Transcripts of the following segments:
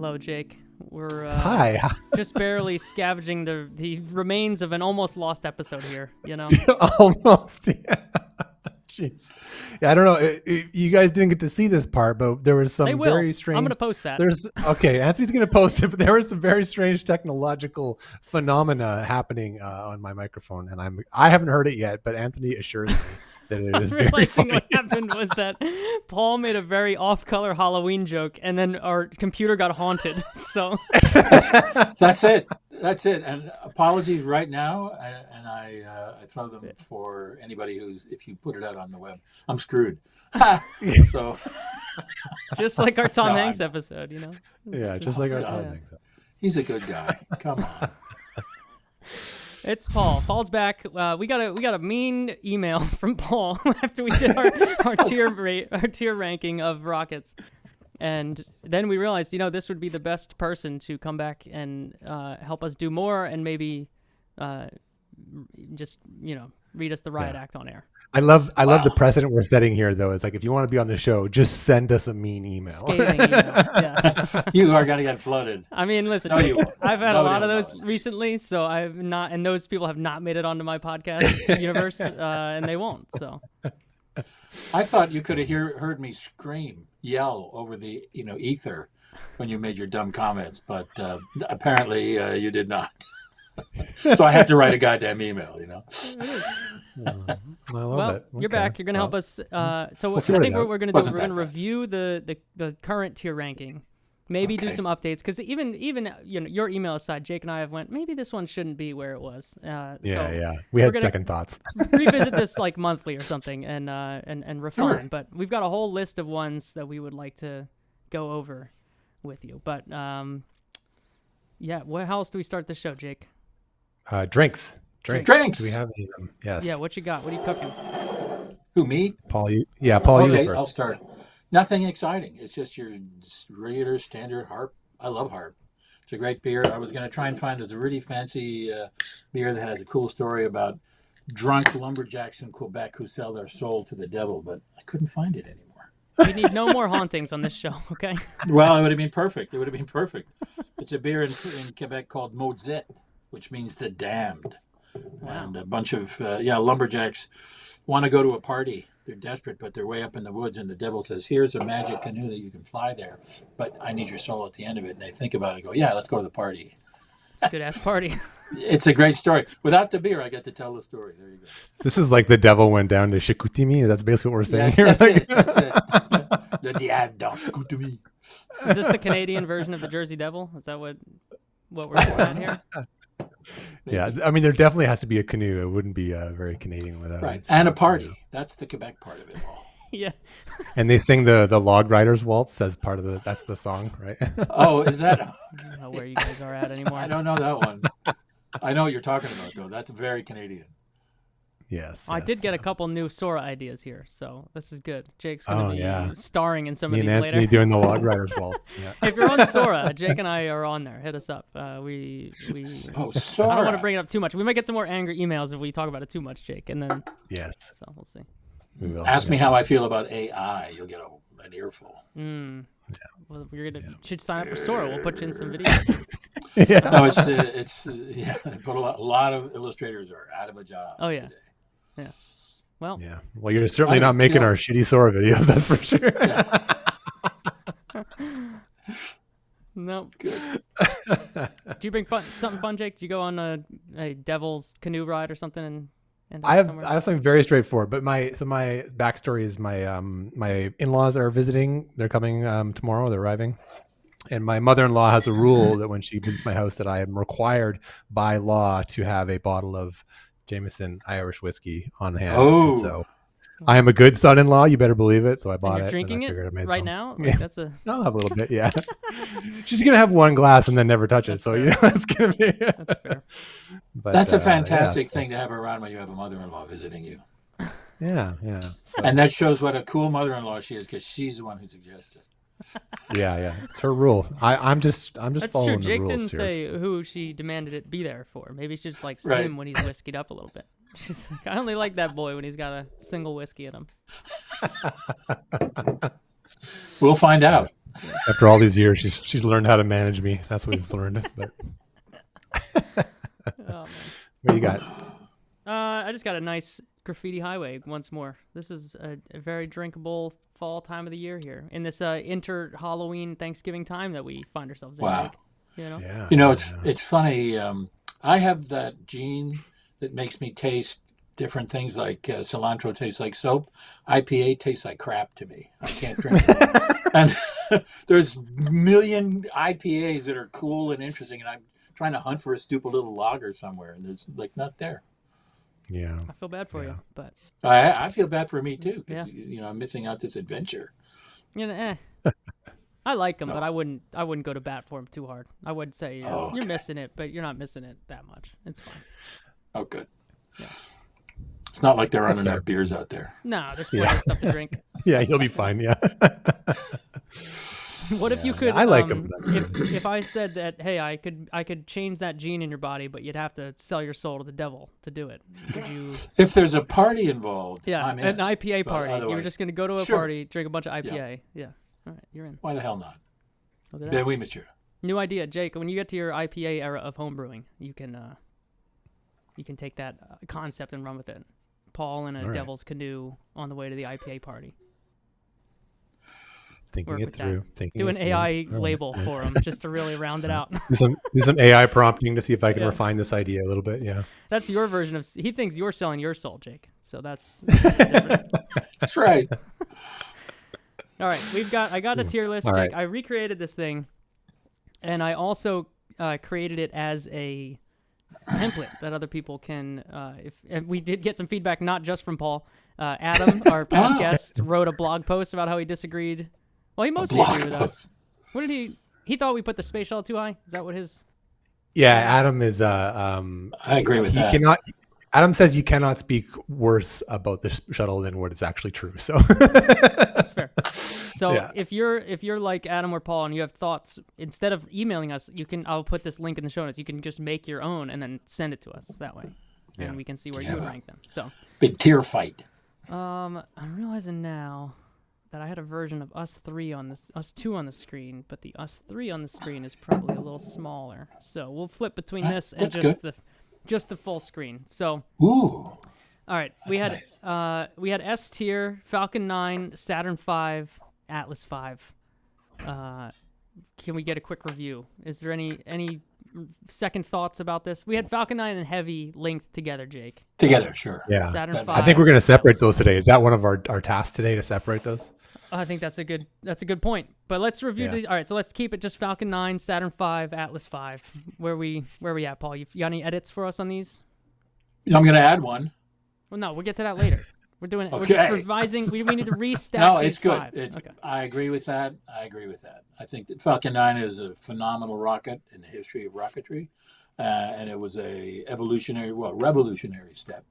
Hello, Jake. We're Hi. just barely scavenging the remains of an almost lost episode here, you know? Almost. Yeah. Jeez. Yeah, I don't know. You guys didn't get to see this part, but there was some very strange. I'm going to post that. Anthony's going to post it, but there was some very strange technological phenomena happening on my microphone, and I haven't heard it yet, but Anthony assures me that it is very funny. What happened was that Paul made a very off-color Halloween joke, and then our computer got haunted. So that's it. And apologies right now, and I throw them for anybody if you put it out on the web, I'm screwed. So just like our Tom Hanks episode, you know. Yeah, just like our Tom Hanks. He's a good guy. Come on. It's Paul. Paul's back. We got a mean email from Paul after we did our tier ranking of rockets, and then we realized, this would be the best person to come back and help us do more, and maybe just read us the riot act on air. I love the precedent we're setting here, though. It's like, if you want to be on the show, just send us a mean email. Scathing email. Yeah. You are going to get flooded. I mean, listen, I've had a lot of those recently, so I've not, and those people have not made it onto my podcast universe, and they won't. So I thought you could have heard me yell over the ether when you made your dumb comments, but apparently you did not. So I had to write a goddamn email, I love it. You're back. You're going to help us. So I think what we're going to do, we're going to review the current tier ranking. Maybe do some updates, because even your email aside, Jake and I have went, maybe this one shouldn't be where it was. We had second thoughts. Revisit this like monthly or something and refine. Sure. But we've got a whole list of ones that we would like to go over with you. But how else do we start the show, Jake? Drinks. Do we have any of them? Yes. Yeah, what you got? What are you cooking? Who, me? Paul, you? Yeah, Paul, okay, you first. I'll start. Nothing exciting. It's just your regular standard Harp. I love Harp. It's a great beer. I was going to try and find this really fancy beer that has a cool story about drunk lumberjacks in Quebec who sell their soul to the devil, but I couldn't find it anymore. We need no more hauntings on this show, okay? Well, it would have been perfect. It's a beer in Quebec called Mozette, which means the damned. Wow. And a bunch of lumberjacks want to go to a party. They're desperate, but they're way up in the woods, and the devil says, here's a magic canoe that you can fly there, but I need your soul at the end of it. And they think about it and go, yeah, let's go to the party. It's a good-ass party. It's a great story. Without the beer, I get to tell the story. There you go. This is like the devil went down to Chicoutimi. That's basically what we're saying here. That's it. Le diable dans Chicoutimi. Is this the Canadian version of the Jersey Devil? Is that what we're at here? Yeah, I mean, there definitely has to be a canoe. It wouldn't be very Canadian without right. it. And a party. That's the Quebec part of it all. Yeah. And they sing the Log Riders Waltz as part of that's the song, right? Oh, is that? I don't know where you guys are at anymore. I don't know that one. I know what you're talking about, though. That's very Canadian. Yes. I did get a couple new Sora ideas here, so this is good. Jake's going to be starring in some of these later. Anthony doing the Log Riders Waltz. Yeah. If you're on Sora, Jake and I are on there. Hit us up. Sora. I don't want to bring it up too much. We might get some more angry emails if we talk about it too much, Jake. And then yes, so we'll see. We will. Ask me how I feel about AI. You'll get an earful. Yeah. Well, you should sign up for Sora. We'll put you in some videos. Yeah. No, it's But a lot of illustrators are out of a job. Oh yeah. Today. Yeah. Well, Well, you're certainly not making our shitty Sora videos, that's for sure. No. Good. Do you bring something fun, Jake? Do you go on a devil's canoe ride or something? And I have something very straightforward. But my backstory is my in-laws are visiting. They're coming tomorrow. They're arriving. And my mother-in-law has a rule that when she visits my house that I am required by law to have a bottle of Jameson Irish whiskey on hand. Oh, so I am a good son-in-law. You better believe it. So I bought you're it. Drinking it right now? Like, that's a. I'll have a little bit. Yeah. She's gonna have one glass and then never touch it. So that's gonna be. That's fair. But that's a fantastic thing to have around when you have a mother-in-law visiting you. Yeah. So. And that shows what a cool mother-in-law she is, because she's the one who suggested. Yeah. It's her rule. I'm just that's following true. Jake the rules didn't say who she demanded it be there for. Maybe she just likes him when he's whiskeyed up a little bit. She's like, I only like that boy when he's got a single whiskey in him. We'll find out. After all these years, she's learned how to manage me. That's what we've learned. But Oh, man. what do you got? I just got a nice graffiti highway once more. This is a very drinkable fall time of the year here in this inter Halloween Thanksgiving time that we find ourselves in. Wow. Jake, you know? Yeah, You know, yeah. it's funny. I have that gene that makes me taste different things. Like cilantro tastes like soap. IPA tastes like crap to me. I can't drink it. And there's a million IPAs that are cool and interesting, and I'm trying to hunt for a stupid little lager somewhere, and there's like not there. Yeah. I feel bad for you, but I feel bad for me too, because Yeah. you know I'm missing out this adventure. you know, I like them, but I wouldn't go to bat for them too hard. I would say you're missing it, but you're not missing it that much. It's fine. Oh, good. Yeah. It's not like there aren't That's fair. enough beers out there. No, there's plenty of stuff to drink. Yeah, you'll be fine. Yeah. What if you could? I like 'em. If I said that, hey, I could change that gene in your body, but you'd have to sell your soul to the devil to do it. Would you? If there's a party involved, Yeah, I'm in. an IPA But party. You were otherwise- just gonna go to a Sure. party, drink a bunch of IPA. Yeah. All right, you're in. Why the hell not? Look at that. Ben, oui, monsieur. New idea, Jake. When you get to your IPA era of homebrewing, you can take that concept and run with it. Paul in a All right. devil's canoe on the way to the IPA party. Thinking Work it with that. through. Thinking Do it an through. AI All right. label for him just to really round it out. Do some AI prompting to see if I can Yeah. refine this idea a little bit. Yeah. That's your version of. He thinks you're selling your soul, Jake. So that's different. That's right. All right, I got a tier list, All Jake. right. I recreated this thing, and I also created it as a template that other people can. And we did get some feedback, not just from Paul. Adam, our past guest, wrote a blog post about how he disagreed. Well, he mostly agreed with us. What did he? He thought we put the space shuttle too high. Is that what his? Yeah. Adam is. I agree with he that. cannot. Adam says you cannot speak worse about the shuttle than what is actually true. So That's fair. So Yeah. if you're like Adam or Paul and you have thoughts, instead of emailing us, I'll put this link in the show notes. You can just make your own and then send it to us that way, and we can see where you would rank them. So, Big tier fight. I'm realizing now that I had a version of us two on the screen, but the us three on the screen is probably a little smaller. So we'll flip between this and That's just the full screen. So. Ooh. All right, we had That's we had S tier, Falcon 9, Saturn 5, Atlas 5. Can we get a quick review? Is there any second thoughts about this? We had Falcon 9 and Heavy linked together, Jake. Together, sure. yeah. Saturn I 5. I think we're going to separate those today. Is that one of our tasks today to separate those? I think that's a good point. But let's review Yeah. these. All right, so let's keep it just Falcon 9, Saturn 5, Atlas 5. Where we at, Paul? You got any edits for us on these? I'm going to add one. Well, no, we'll get to that later. We're doing it. We're Okay. just revising. We need to restack. No, these it's good. five. Okay. I agree with that. I think that Falcon 9 is a phenomenal rocket in the history of rocketry, and it was a revolutionary step.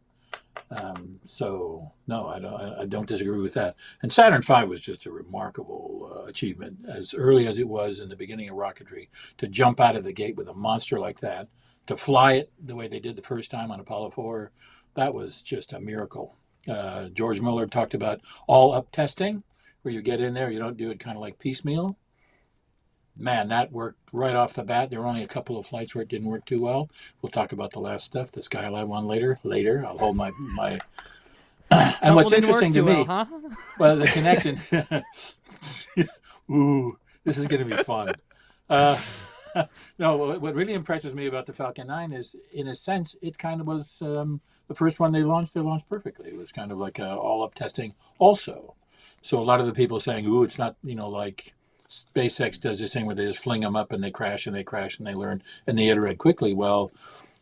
So no, I don't disagree with that. And Saturn V was just a remarkable achievement, as early as it was in the beginning of rocketry, to jump out of the gate with a monster like that, to fly it the way they did the first time on Apollo 4. That was just a miracle. George Miller talked about all-up testing, where you get in there, you don't do it kind of like piecemeal. Man, that worked right off the bat. There were only a couple of flights where it didn't work too well. We'll talk about the last stuff, the Skylab one later. I'll hold my and what's interesting to me, huh? well, the connection. Ooh, this is going to be fun. No, what really impresses me about the Falcon 9 is, in a sense, it kind of was the first one they launched perfectly. It was kind of like all-up testing also. So a lot of the people saying, ooh, it's not, like SpaceX does this thing where they just fling them up and they crash and they learn and they iterate quickly. Well,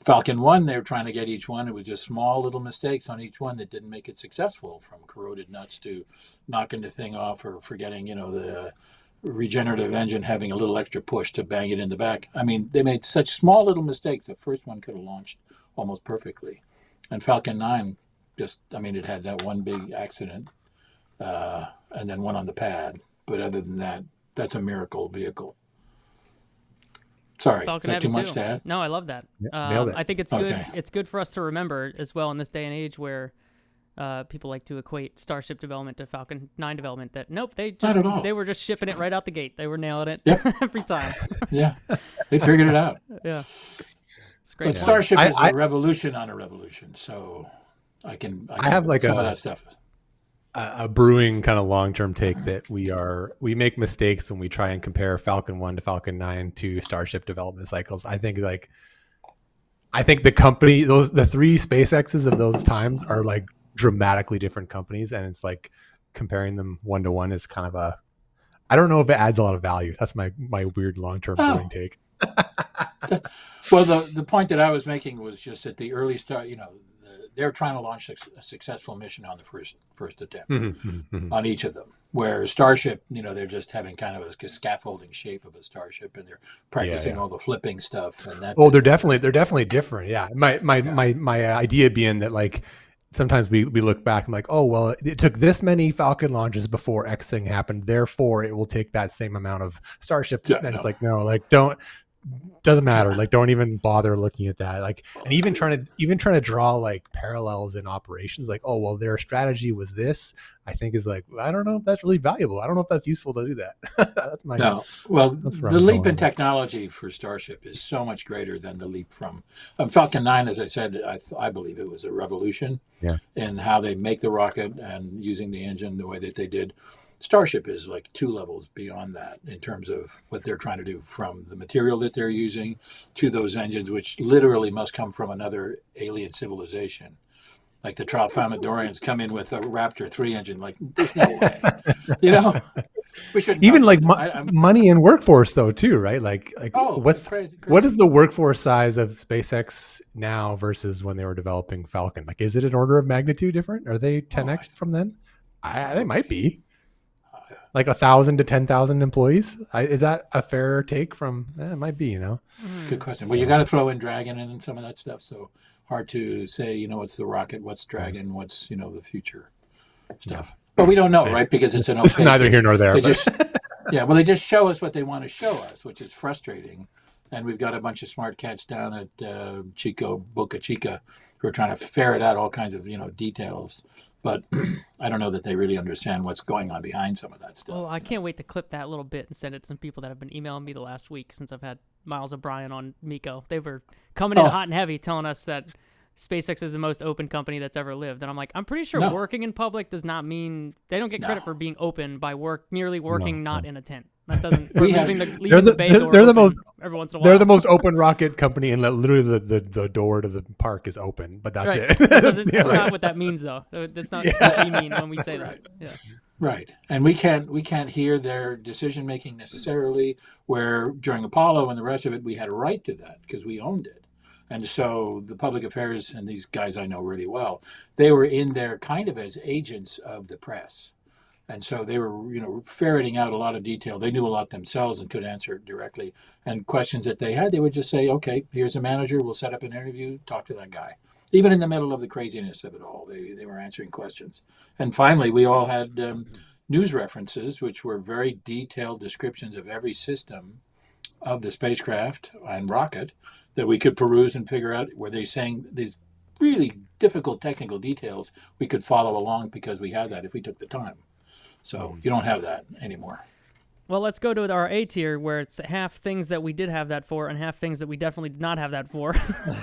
Falcon 1, they were trying to get each one. It was just small little mistakes on each one that didn't make it successful, from corroded nuts to knocking the thing off or forgetting, the regenerative engine having a little extra push to bang it in the back. I mean, they made such small little mistakes. The first one could have launched almost perfectly. And Falcon 9 it had that one big accident and then one on the pad. But other than that, that's a miracle vehicle. Sorry, Falcon is that Heavy too much too. to add? No, I love that. Yeah, nailed it. I think it's Okay. good. It's good for us to remember as well in this day and age where people like to equate Starship development to Falcon 9 development. That nope, Not at all. they were just shipping it right out the gate. They were nailing it Yep. every time. Yeah, they figured it out. Yeah, it's great. But Starship is a revolution on a revolution, so I have like some of that stuff. A brewing kind of long-term take that we make mistakes when we try and compare Falcon 1 to Falcon 9 to Starship development cycles. I think the company, the three SpaceXs of those times are like dramatically different companies, and it's like comparing them one to one is kind of I don't know if it adds a lot of value. That's my weird long-term brewing take. Well, the point that I was making was just at the early start, they're trying to launch a successful mission on the first attempt on each of them. Where Starship, they're just having kind of a scaffolding shape of a starship, and they're practicing all the flipping stuff. And that. Oh, they're definitely different. Yeah, my idea being that like sometimes we look back and like, oh well, it took this many Falcon launches before X thing happened, therefore it will take that same amount of Starship. It's like no, like doesn't matter. Like don't even bother looking at that. Like, and even trying to draw like parallels in operations, like, oh well, their strategy was this, I think is like, I don't know if that's really valuable. I don't know if that's useful to do that. That's my the leap in technology for Starship is so much greater than the leap from Falcon 9. As I said, I believe it was a revolution in how they make the rocket and using the engine the way that they did. Starship is like 2 levels beyond that in terms of what they're trying to do, from the material that they're using to those engines, which literally must come from another alien civilization. Like the Tralfamadorians come in with a Raptor 3 engine. Like, there's no way. We should even like money and workforce though too, right? Like crazy. What is the workforce size of SpaceX now versus when they were developing Falcon? Like, is it an order of magnitude different? Are they 10x from then? They might be. Like 1,000 to 10,000 employees. Is that a fair take from? It might be. Good question. Well, you got to throw in Dragon and some of that stuff. So hard to say. What's the rocket? What's Dragon? What's the future stuff? But we don't know, right? Because it's an opaque. It's neither here nor there. They just show us what they want to show us, which is frustrating. And we've got a bunch of smart cats down at Boca Chica, who are trying to ferret out all kinds of details. But I don't know that they really understand what's going on behind some of that stuff. Oh, I can't wait to clip that little bit and send it to some people that have been emailing me the last week since I've had Miles O'Brien on Miko. They were coming in hot and heavy telling us that SpaceX is the most open company that's ever lived. And I'm like, I'm pretty sure working in public does not mean they don't get credit for being open by merely working not in a tent. That doesn't. Leaving the bay door they're the most every once in a while. They're the most open rocket company, and literally the door to the park is open. But that's it. That's not what that means, though. That's not what we mean when we say that. Yeah. Right, and we can't hear their decision making necessarily. Where during Apollo and the rest of it, we had a right to that because we owned it. And so the public affairs, and these guys I know really well, they were in there kind of as agents of the press. And so they were, ferreting out a lot of detail. They knew a lot themselves and could answer it directly. And questions that they had, they would just say, okay, here's a manager. We'll set up an interview. Talk to that guy. Even in the middle of the craziness of it all, they were answering questions. And finally, we all had news references, which were very detailed descriptions of every system of the spacecraft and rocket that we could peruse and figure out. Were they saying these really difficult technical details? We could follow along because we had that if we took the time. So you don't have that anymore. Well, let's go to our A tier, where it's half things that we did have that for and half things that we definitely did not have that for.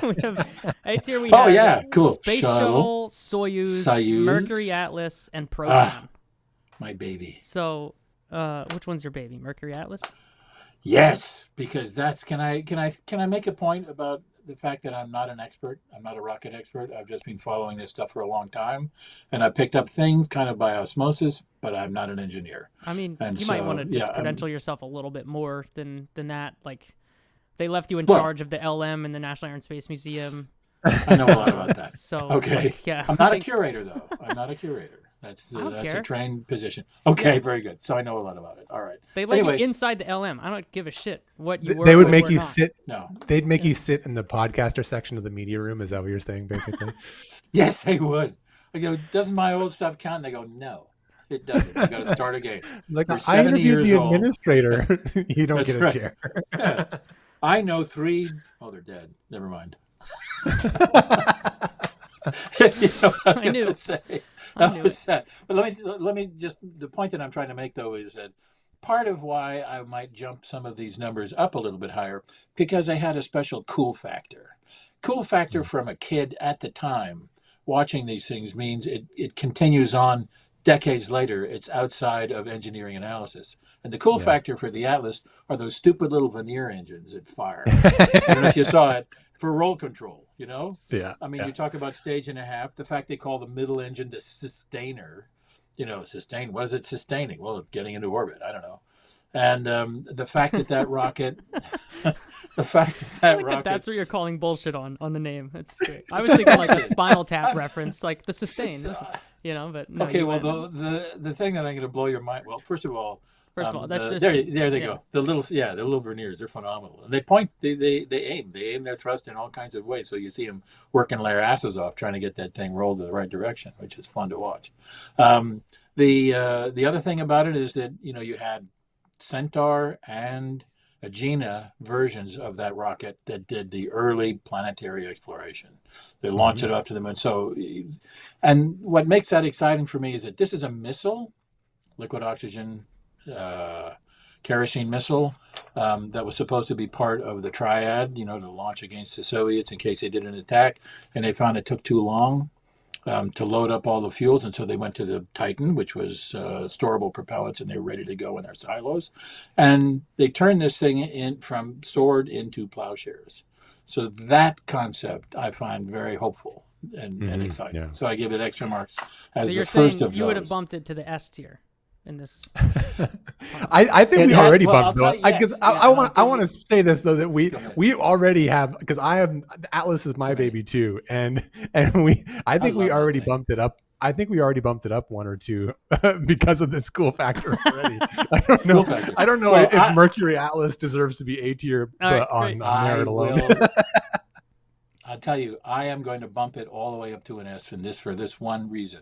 We have A tier. We have cool. Space Shuttle, Soyuz, Mercury Atlas, and Proton. My baby. So, which one's your baby? Mercury Atlas? Yes, because that's. Can I make a point about the fact that I'm not an expert? I'm not a rocket expert. I've just been following this stuff for a long time, and I picked up things kind of by osmosis. But I'm not an engineer. I mean, you might want to just credential yourself a little bit more than that. Like, they left you in charge of the LM and the National Air and Space Museum. I know a lot about that. So okay, I'm not a curator though. I'm not a curator. That's a trained position. Okay, very good. So I know a lot about it. All right. They let you inside the LM. I don't give a shit what you were. They would make you sit. No. They'd make you sit in the podcaster section of the media room. Is that what you're saying, basically? Yes, they would. I go, doesn't my old stuff count? And they go, no, it doesn't. You got to start again. Like, I interviewed the administrator. You don't get a chair. Yeah. I know 3. Oh, they're dead. Never mind. You know what I was I going knew. to say. I That knew was sad. But let me just, the point that I'm trying to make though is that part of why I might jump some of these numbers up a little bit higher because I had a special cool factor. Cool factor from a kid at the time watching these things means it continues on decades later. It's outside of engineering analysis. And the cool Yeah. factor for the Atlas are those stupid little veneer engines that fire. I don't know if you saw it for roll control, you know? Yeah. I mean, yeah. you talk about stage and a half, the fact they call the middle engine the sustainer, you know, sustain, what is it sustaining? Well, it's getting into orbit. I don't know. And the fact that rocket, the fact that I like rocket, that's what you're calling bullshit on the name. It's great. I was thinking like a Spinal Tap reference, like the sustain, you know. But no, okay, you well, went- the thing that I'm going to blow your mind. Well, first of all, that's just, there they yeah. go. The little verniers, they're phenomenal. And they aim their thrust in all kinds of ways. So you see them working their asses off trying to get that thing rolled in the right direction, which is fun to watch. The other thing about it is that you had Centaur and Agena versions of that rocket that did the early planetary exploration. They launched it off to the moon. So, and what makes that exciting for me is that this is a missile, liquid oxygen, kerosene missile that was supposed to be part of the triad, to launch against the Soviets in case they did an attack. And they found it took too long to load up all the fuels. And so they went to the Titan, which was storable propellants, and they were ready to go in their silos. And they turned this thing in from sword into plowshares. So that concept I find very hopeful and exciting. Yeah. So I give it extra marks as So the you're first saying of you would have those. bumped it to the S tier in this. I think It we had- already well, bumped I'll though. tell you, Because yes. I Yeah, want I'll to give say this though that Go ahead. we already have, because Atlas is my baby too, and I think we love that already thing. bumped it up. I think we already bumped it up one or two because of this cool factor already. I don't know. Cool factor. I don't know Well, if Mercury Atlas deserves to be A tier All right, on great. merit alone. I'll tell you, I am going to bump it all the way up to an S for this one reason.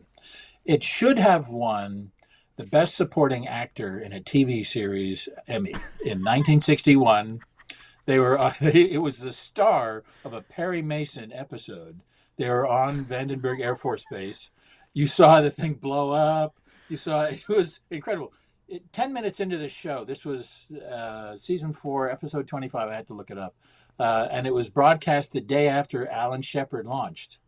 It should have won the Best Supporting Actor in a TV Series Emmy in 1961. It was the star of a Perry Mason episode. They were on Vandenberg Air Force Base. You saw the thing blow up. It was incredible. 10 minutes into the show, this was season 4, episode 25. I had to look it up. And it was broadcast the day after Alan Shepard launched.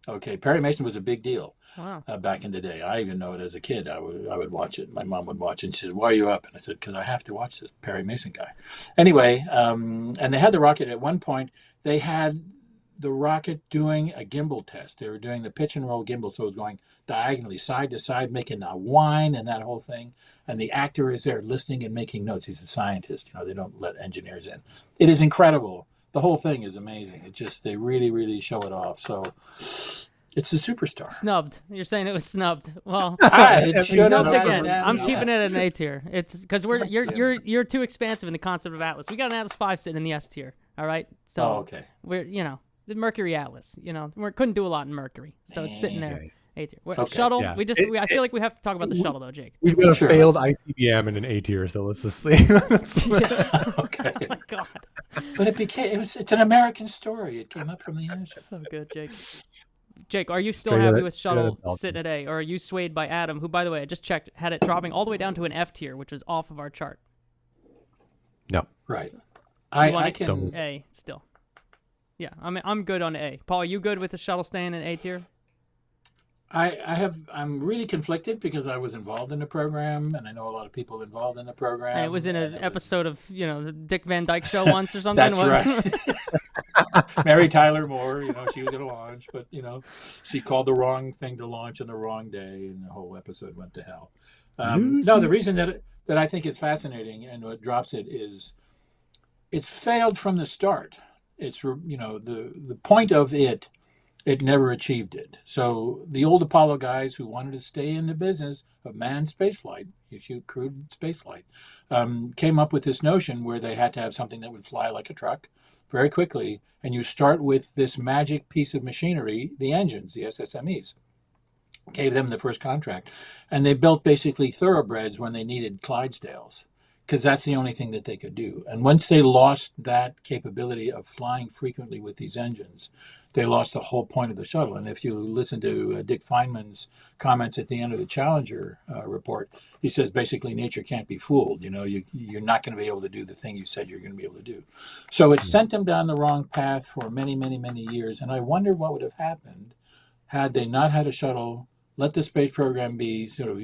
Okay, Perry Mason was a big deal. Wow. Back in the day. I even know it as a kid. I would watch it. My mom would watch it, and she said, "Why are you up?" And I said, "Because I have to watch this Perry Mason guy." Anyway, and they had the rocket. At one point, they had the rocket doing a gimbal test. They were doing the pitch and roll gimbal, so it was going diagonally, side to side, making a whine and that whole thing. And the actor is there listening and making notes. He's a scientist. They don't let engineers in. It is incredible. The whole thing is amazing. They really, really show it off. So it's a superstar. Snubbed. You're saying it was snubbed. Well, It should have snubbed had again. that. I'm keeping it at an A tier. It's because you're too expansive in the concept of Atlas. We got an Atlas 5 sitting in the S tier. All right. So okay. we're the Mercury Atlas. We couldn't do a lot in Mercury, so it's sitting there. Okay. A tier. Okay. Shuttle. Yeah. I feel like we have to talk about the shuttle though, Jake. We've got a Sure. failed ICBM and an A tier, so let's just see. Okay. Oh my God. But it's an American story. It came up from the ocean. So good, Jake. Jake, are you still Straight happy outta- with straight outta Shuttle Belgium. sitting at A, or are you swayed by Adam, who, by the way, I just checked, had it dropping all the way down to an F tier, which was off of our chart? No. Right. You I want can. A still. Yeah, I'm good on A. Paul, you good with the Shuttle staying in A tier? I'm really conflicted because I was involved in the program, and I know a lot of people involved in the program. And it was in an and it was- episode of the Dick Van Dyke Show once or something. That's right. Mary Tyler Moore, she was going to launch, but she called the wrong thing to launch on the wrong day, and the whole episode went to hell. No, the reason that I think it's fascinating and what drops it is it's failed from the start. It's the point of it never achieved it. So the old Apollo guys who wanted to stay in the business of manned spaceflight, crewed spaceflight, came up with this notion where they had to have something that would fly like a truck very quickly. And you start with this magic piece of machinery, the engines, the SSMEs. Gave them the first contract. And they built basically thoroughbreds when they needed Clydesdales, because that's the only thing that they could do. And once they lost that capability of flying frequently with these engines, they lost the whole point of the shuttle. And if you listen to Dick Feynman's comments at the end of the Challenger report, he says basically nature can't be fooled. You're not going to be able to do the thing you said you're going to be able to do. So it sent them down the wrong path for many, many, many years. And I wonder what would have happened had they not had a shuttle, let the space program be sort of,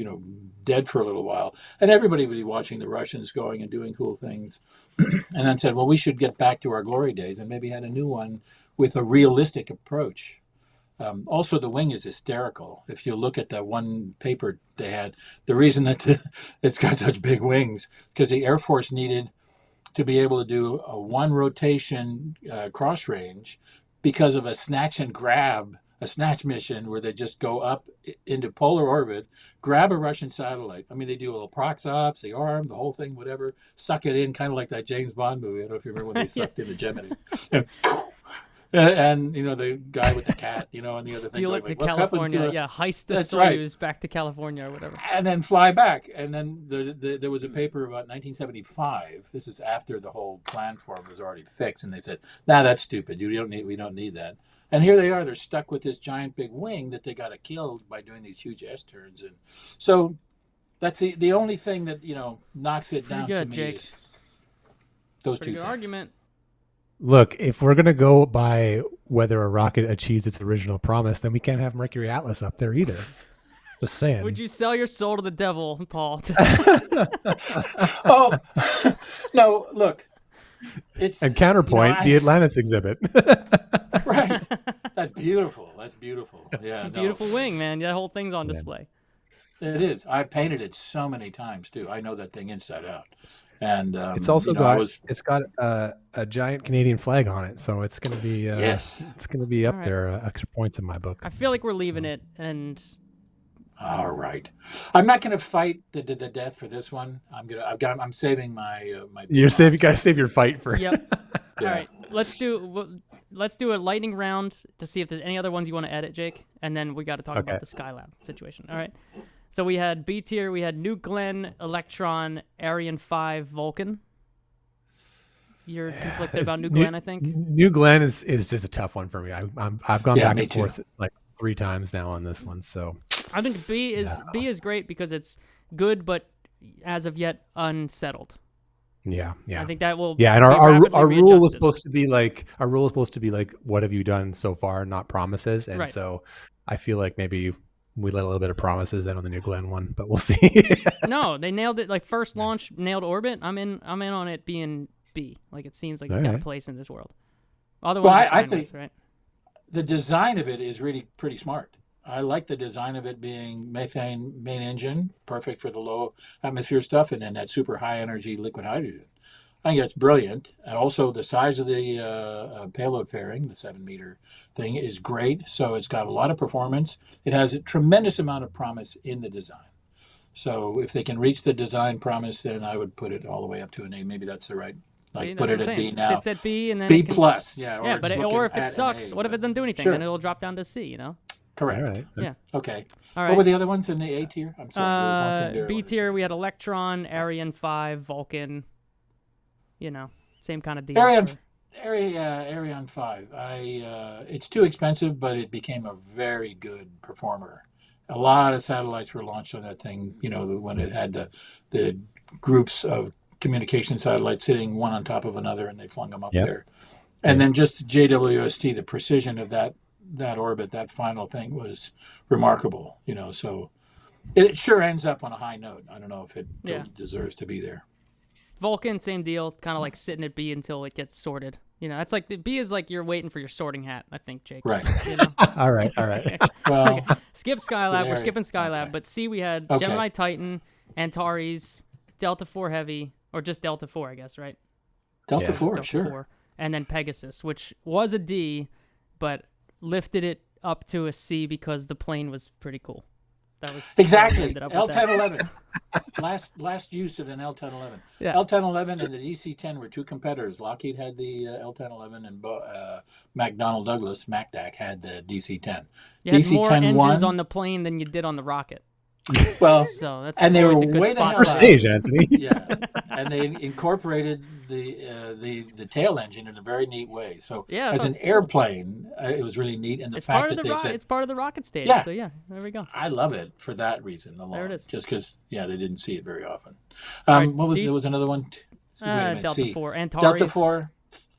dead for a little while, and everybody would be watching the Russians going and doing cool things, and then said, well, we should get back to our glory days, and maybe had a new one with a realistic approach. Also, the wing is hysterical. If you look at that one paper they had, the reason that it's got such big wings, because the Air Force needed to be able to do a one rotation cross range because of a snatch and grab, a snatch mission where they just go up into polar orbit, grab a Russian satellite. I mean, they do little prox ops, the arm, the whole thing, whatever, suck it in, kind of like that James Bond movie. I don't know if you remember when they sucked in the Gemini. And the guy with the cat, and the other Steal thing. it to California. Heist the That's Soyuz right. back to California or whatever. And then fly back. And then there was a paper about 1975. This is after the whole plan for it was already fixed. And they said, nah, that's stupid. We don't need that. And here they are. They're stuck with this giant big wing that they got to kill by doing these huge S-turns. And so that's the only thing that, knocks it down good, to me Jake. is those Pretty two good things. argument. Look, if we're going to go by whether a rocket achieves its original promise, then we can't have Mercury Atlas up there either. Just saying. Would you sell your soul to the devil, Paul? Oh, no, look. It's And counterpoint, the Atlantis exhibit. Right. That's beautiful. Yeah, It's a beautiful wing, man. That whole thing's on display. It is. I painted it so many times too. I know that thing inside out. And It's also it's got a giant Canadian flag on it, so it's going to be yes, it's going to be up All right. there, extra points in my book. I feel like we're leaving it, and all right. I'm not going to fight the death for this one. I'm saving my my. You got to save your fight for. yep. Yeah. All right, let's do a lightning round to see if there's any other ones you want to edit, Jake, and then we got to talk Okay. about the Skylab situation. All right. So we had B tier, we had New Glenn, Electron, Ariane 5, Vulcan. You're conflicted about New Glenn, I think. New Glenn is just a tough one for me. I've gone back me and too. forth like 3 times now on this one. So I think B is great because it's good, but as of yet unsettled. yeah. I think that will. Yeah, and be our rapidly rule was readjusted. supposed to be like what have you done so far, not promises. And Right. so I feel like maybe we let a little bit of promises in on the New Glenn one, but we'll see. No, they nailed it. Like first launch, nailed orbit. I'm in on it being B. Like it seems like it's got a Alright. place in this world. Otherwise, Well, I fine think- with, right? The design of it is really pretty smart. I like the design of it being methane main engine, perfect for the low atmosphere stuff, and then that super high energy liquid hydrogen. I think that's brilliant. And also the size of the payload fairing, the 7-meter thing, is great. So it's got a lot of performance. It has a tremendous amount of promise in the design. So if they can reach the design promise, then I would put it all the way up to an A. Maybe that's the right, See, put that's it what I'm at B saying. now. Sits at B and then B it can- plus, yeah. Yeah, it's but looking or if at it an sucks, A, what if it but- doesn't do anything? Sure. Then it'll drop down to C. You know. Correct. All right. Yeah. Okay. All What were right. the other ones in the A tier? I'm sorry. B tier, we had Electron, Ariane 5, Vulcan. You know, same kind of deal. Ariane, for- Ariane 5. It's too expensive, but it became a very good performer. A lot of satellites were launched on that thing, when it had the groups of communication satellites sitting one on top of another, and they flung them up Yep. there. And then just JWST, the precision of that orbit, that final thing was remarkable, so it sure ends up on a high note. I don't know if it deserves to be there. Vulcan, same deal, kind of like sitting at B until it gets sorted. It's like the B is like you're waiting for your sorting hat, I think, Jake. Right. You know? All right. All right. Well, Skip Skylab. We're There- skipping Skylab. okay. But C, we had Okay. Gemini Titan, Antares, Delta 4 Heavy, or just Delta 4, I guess, right? Delta Yeah. 4, Delta sure. 4. And then Pegasus, which was a D, but lifted it up to a C because the plane was pretty cool. That was Exactly. ended up with that. L1011. last use of an L1011. Yeah. L1011 and the DC-10 were two competitors. Lockheed had the L1011 and McDonnell Douglas, MacDac, had the DC-10. You had more DC-10 engines won. on the plane than you did on the rocket. Well, So that's and they were always a good way the spot. hell First out. stage, Anthony. Yeah, and they incorporated the tail engine in a very neat way. So Yeah, I as thought an so, too. airplane, it was really neat. And the It's part fact of that the they said, it's part of the rocket stage. Yeah. So yeah, there we go. I love it for that reason alone. There it is. Just because, they didn't see it very often. right, There was another one. Wait a minute. Delta C. 4, Antares. Delta 4.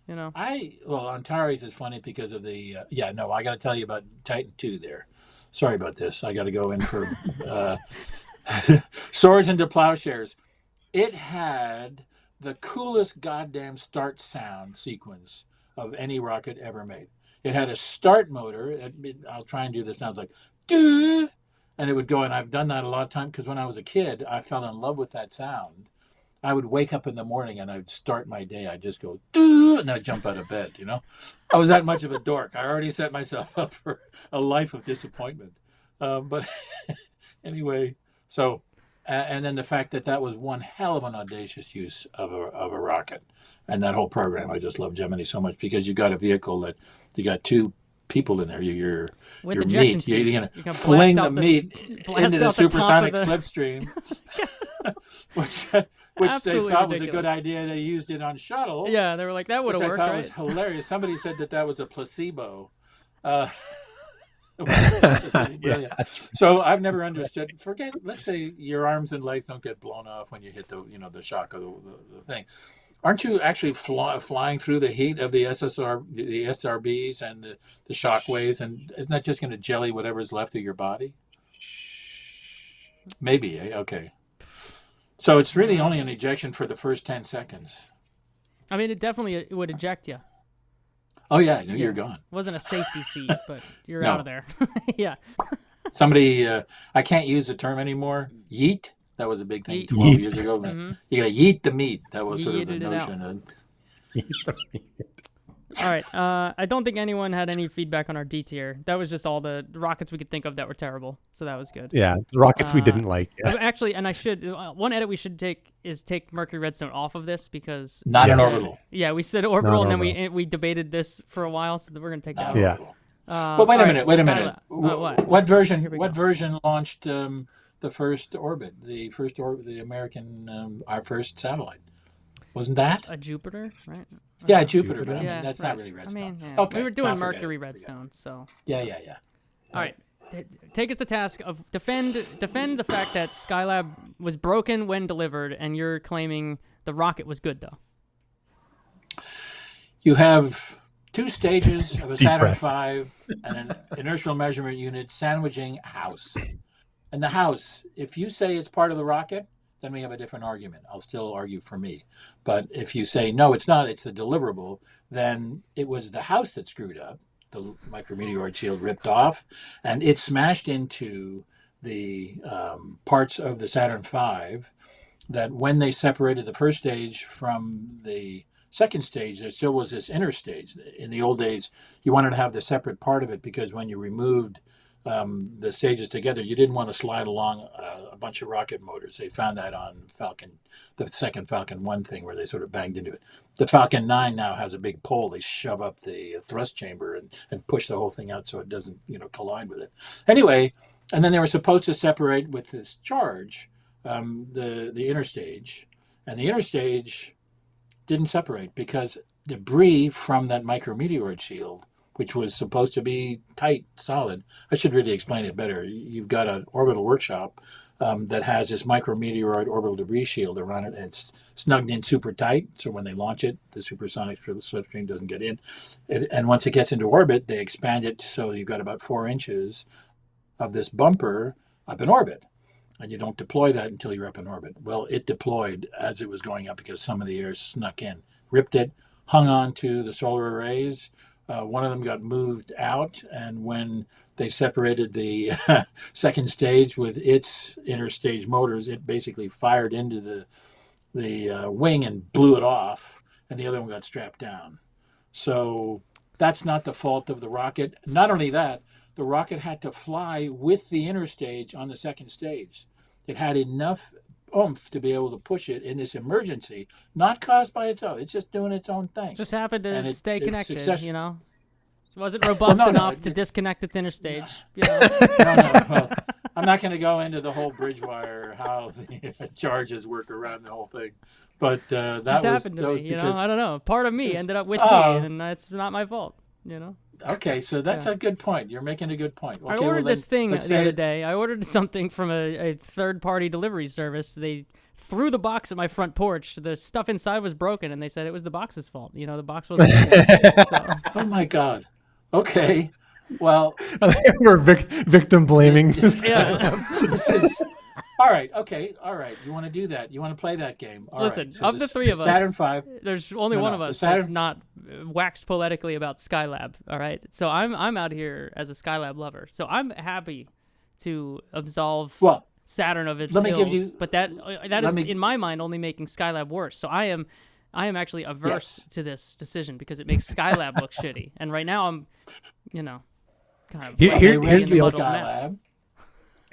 You know. Antares is funny because of the, I got to tell you about Titan 2 there. Sorry about this. I got to go in for Swords into Plowshares. It had the coolest goddamn start sound sequence of any rocket ever made. It had a start motor. I'll try and do this now. It's like, duh, and it would go, and I've done that a lot of times because when I was a kid, I fell in love with that sound. I would wake up in the morning and I'd start my day. I'd just go, duh, and I'd jump out of bed, I was that much of a dork. I already set myself up for a life of disappointment. But anyway, so, and then the fact that was one hell of an audacious use of a rocket. And that whole program, I just love Gemini so much because you got a vehicle that you got two people in there. Your ejection meat. You're seats. going You to can fling blast the out meat blast into the out the top of supersonic the- slipstream, which they Absolutely thought was a ridiculous. good idea. They used it on Shuttle. Yeah, they were like, that would Which have I worked, thought right? was hilarious. Somebody said that was a placebo. Yeah. So I've never understood. Let's say your arms and legs don't get blown off when you hit the shock of the thing. Aren't you actually flying through the heat of the SRBs and the shock waves? And isn't that just going to jelly whatever's left of your body? Maybe. Okay. So it's really only an ejection for the first 10 seconds. I mean, it would eject you. Oh, yeah. You're gone. It wasn't a safety seat, but you're No. out of there. Yeah. Somebody, I can't use the term anymore. Yeet. That was a big thing Yeet. 12 Yeet. years ago. Mm-hmm. You got to yeet the meat. That was sort of the Yeeted it out. notion. All right. I don't think anyone had any feedback on our D tier. That was just all the rockets we could think of that were terrible. So that was good. Yeah, the rockets we didn't like. Yeah. Actually, and I should one edit we should take is take Mercury Redstone off of this because Not an Yes. orbital. yeah, we said orbital and then orbital. we debated this for a while, so we're gonna take that Not an out. Yeah. orbital. Well, But wait a minute. What? What version? Here we What go. version launched the first orbit? The American, our first satellite. Wasn't that? A Jupiter, right? Yeah, Jupiter. But I mean, Yeah, that's right. not really Redstone. I mean, yeah. Okay. we were doing I'll forget Mercury it. Redstone, so Yeah. all right. Take us to task of defend the fact that Skylab was broken when delivered, and you're claiming the rocket was good though. You have two stages of a Deep Saturn breath. V and an inertial measurement unit sandwiching a house. And the house, if you say it's part of the rocket, then we have a different argument. I'll still argue for me. But if you say, no, it's not, it's the deliverable, then it was the house that screwed up. The micrometeoroid shield ripped off, and it smashed into the parts of the Saturn V that when they separated the first stage from the second stage, there still was this inner stage. In the old days, you wanted to have the separate part of it because when you removed the stages together, you didn't want to slide along a bunch of rocket motors. They found that on Falcon, the second Falcon 1 thing where they sort of banged into it. The Falcon 9 now has a big pole. They shove up the thrust chamber and push the whole thing out so it doesn't, collide with it. Anyway, and then they were supposed to separate with this charge the inner stage. And the inner stage didn't separate because debris from that micrometeoroid shield, which was supposed to be tight, solid. I should really explain it better. You've got an orbital workshop that has this micrometeoroid orbital debris shield around it, and it's snugged in super tight. So when they launch it, the supersonic slipstream doesn't get in. And once it gets into orbit, they expand it so you've got about 4 inches of this bumper up in orbit. And you don't deploy that until you're up in orbit. Well, it deployed as it was going up because some of the air snuck in, ripped it, hung on to the solar arrays. One of them got moved out, and when they separated the second stage with its inner stage motors, it basically fired into the wing and blew it off, and the other one got strapped down. So that's not the fault of the rocket. Not only that, the rocket had to fly with the inner stage on the second stage. It had enough oomph to be able to push it in this emergency, not caused by itself. It's just doing its own thing. Just happened And to it- stay it's connected, success- It wasn't robust no, enough to it- disconnect its inner stage. No. Well, I'm not going to go into the whole bridge wire, how the charges work around the whole thing. But that Just was happened to that me, was you know. because I don't know. Part of me was- ended up with Oh. me, and it's not my fault, you know. okay, so that's a good point. You're making a good point. Okay, I well, ordered then this thing let's the other say day. I ordered something from a third-party delivery service. They threw the box at my front porch. The stuff inside was broken, and they said it was the box's fault. You know, the box wasn't broken. So, oh my God. Okay. Well, We're victim blaming. yeah. this is all right. Okay. All right. You want to do that? You want to play that game? All Listen, right. So of the three of us, Saturn V. there's only No, one no, of the us Saturn- that's not waxed poetically about Skylab. All right, so I'm out here as a Skylab lover. So I'm happy to absolve Well, Saturn of its let me ills, give you- but that let is me- in my mind only making Skylab worse. So I am actually averse Yes. to this decision because it makes Skylab look shitty. And right now I'm, you know, kind of Here- they here's raised the muddled mess. Skylab.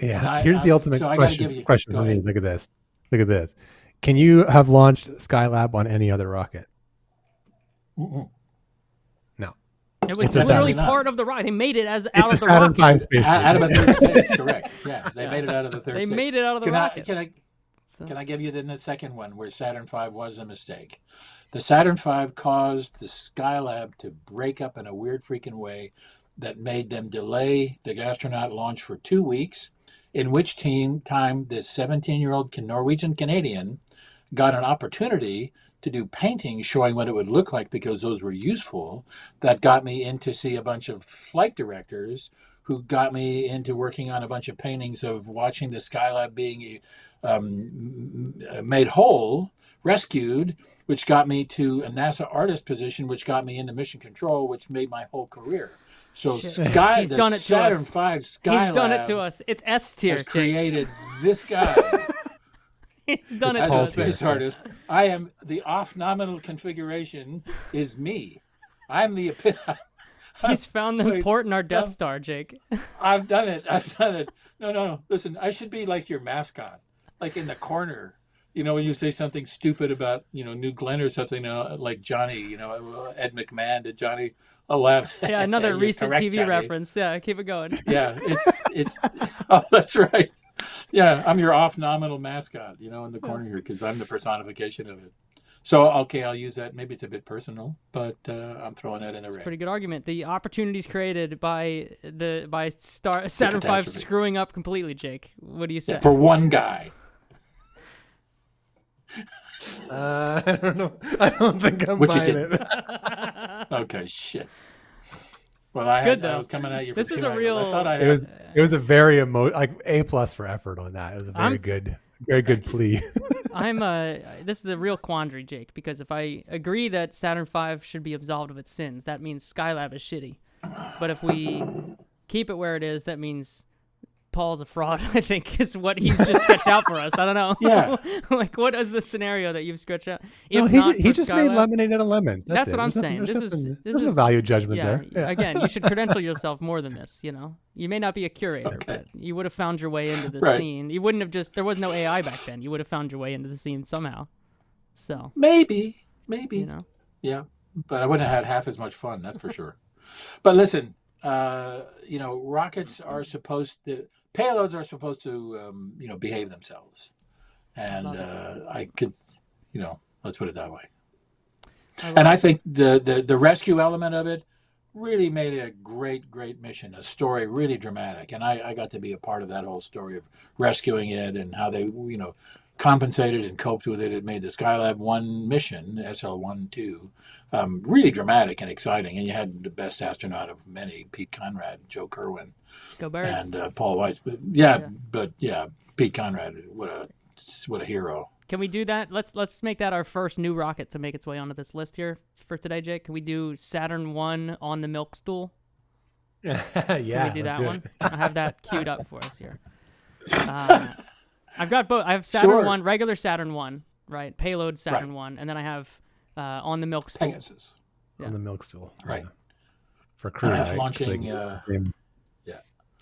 Yeah, I- here's the ultimate so I gotta give question. you- Question go for me. ahead. Look at this. Look at this. Can you have launched Skylab on any other rocket? Mm-mm. No. It was It's a literally Saturn. part of the rocket. They made it as It's out a of the Saturn rocket. V space Out of a station. third stage, correct? Yeah, they made it out of the third They stage. made it out of the Can rocket. Can I give you then the second one where Saturn V was a mistake? The Saturn V caused the Skylab to break up in a weird freaking way that made them delay the astronaut launch for 2 weeks, in which time this 17-year-old Norwegian Canadian got an opportunity to do paintings showing what it would look like because those were useful. That got me in to see a bunch of flight directors who got me into working on a bunch of paintings of watching the Skylab being made whole, rescued, which got me to a NASA artist position, which got me into mission control, which made my whole career. So He's the done it to Saturn us. V Skylab He's done it to us. It's S tier. has Jake. created this guy He's done it as to a us. space artist. I am the off-nominal configuration is me. I'm the He's found the Wait, port in our Death no. Star, Jake. I've done it. I've done it. No. Listen, I should be like your mascot, like in the corner. You know, when you say something stupid about, New Glenn or something, like Johnny, Ed McMahon to Johnny 11. Yeah, another You're recent correct, TV Johnny. reference. Yeah, keep it going. Yeah, it's. Oh, that's right. Yeah, I'm your off-nominal mascot, in the corner here because I'm the personification of it. So, okay, I'll use that. Maybe it's a bit personal, but I'm throwing that in the ring. Pretty good argument. The opportunities created by Saturn V catastrophe. screwing up completely, Jake. What do you say? Yeah, for one guy. I don't know. I don't think I'm What you buying did. it. Okay, shit. Well, good, I though. was coming at you for This two is a angles. real- I thought I It had, was a very A+ for effort on that. It was a very I'm- good plea. This is a real quandary, Jake, because if I agree that Saturn V should be absolved of its sins, that means Skylab is shitty. But if we keep it where it is, that means Paul's a fraud, I think, is what he's just sketched out for us. I don't know. Yeah. Like, what is the scenario that you've sketched out? No, If he not just, he for just made Skylab- lemonade out of lemons. That's it. what I'm There's saying. nothing- This there's is no value judgment yeah, there. Yeah. Again, you should credential yourself more than this, You may not be a curator, Okay. but you would have found your way into the Right. scene. You wouldn't have there was no AI back then. You would have found your way into the scene somehow. So, maybe. Yeah, but I wouldn't have had half as much fun, that's for sure. But listen, rockets are payloads are supposed to, behave themselves. And I could, let's put it that way. And I think the rescue element of it really made it a great, great mission, a story really dramatic. And I got to be a part of that whole story of rescuing it and how they, compensated and coped with it. It made the Skylab 1 mission, SL-12, really dramatic and exciting. And you had the best astronaut of many, Pete Conrad, Joe Kerwin, go Birds. and Paul Weitz. But Pete Conrad, what a hero. Can we do that? Let's make that our first new rocket to make its way onto this list here for today, Jake. Can we do Saturn 1 on the milk stool? Yeah, Can we do let's that do one? it. I have that queued up for us here. I've got both. I have Saturn Sure. 1, regular Saturn 1, right? Payload Saturn 1, and then I have on the milk stool. Pegasus. Yeah. On the milk stool. Right. Yeah. For crew, right? Launching,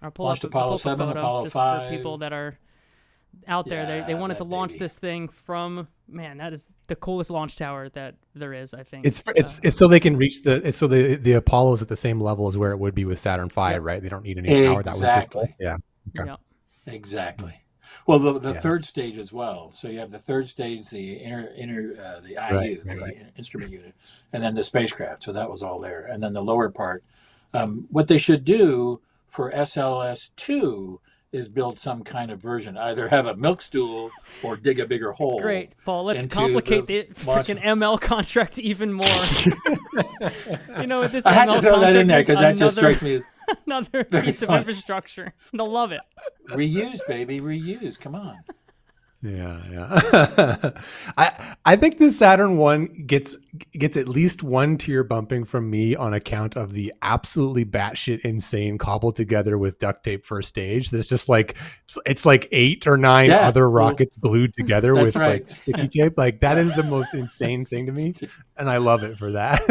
I'll pull launched up, Apollo pull up a 7, photo Apollo just 5. for people that are out there. They Yeah, wanted to that launch baby. this thing from, man, that is the coolest launch tower that there is, I think. It's so they can reach the Apollo is at the same level as where it would be with Saturn V, Yep. right? They don't need any power. That was the Exactly. goal. Yeah. Okay. Yeah. Exactly. Well, the Yeah. third stage as well. So you have the third stage, the the IU, Right. the instrument unit, and then the spacecraft. So that was all there. And then the lower part. What they should do for SLS-2 is build some kind of version. Either have a milk stool or dig a bigger hole. Great, Paul. Let's into complicate the monster. freaking ML contract even more. You know what this I had ML to throw that in there because that just another- strikes me as another very piece of funny. infrastructure. They'll love it. reuse, baby, reuse. Come on. Yeah. I think the Saturn one gets at least one tier bumping from me on account of the absolutely batshit insane cobbled together with duct tape first stage. There's just like it's like 8 or 9 Yeah, other well, rockets glued together that's with right. like sticky tape. Like that is the most insane thing to me, and I love it for that.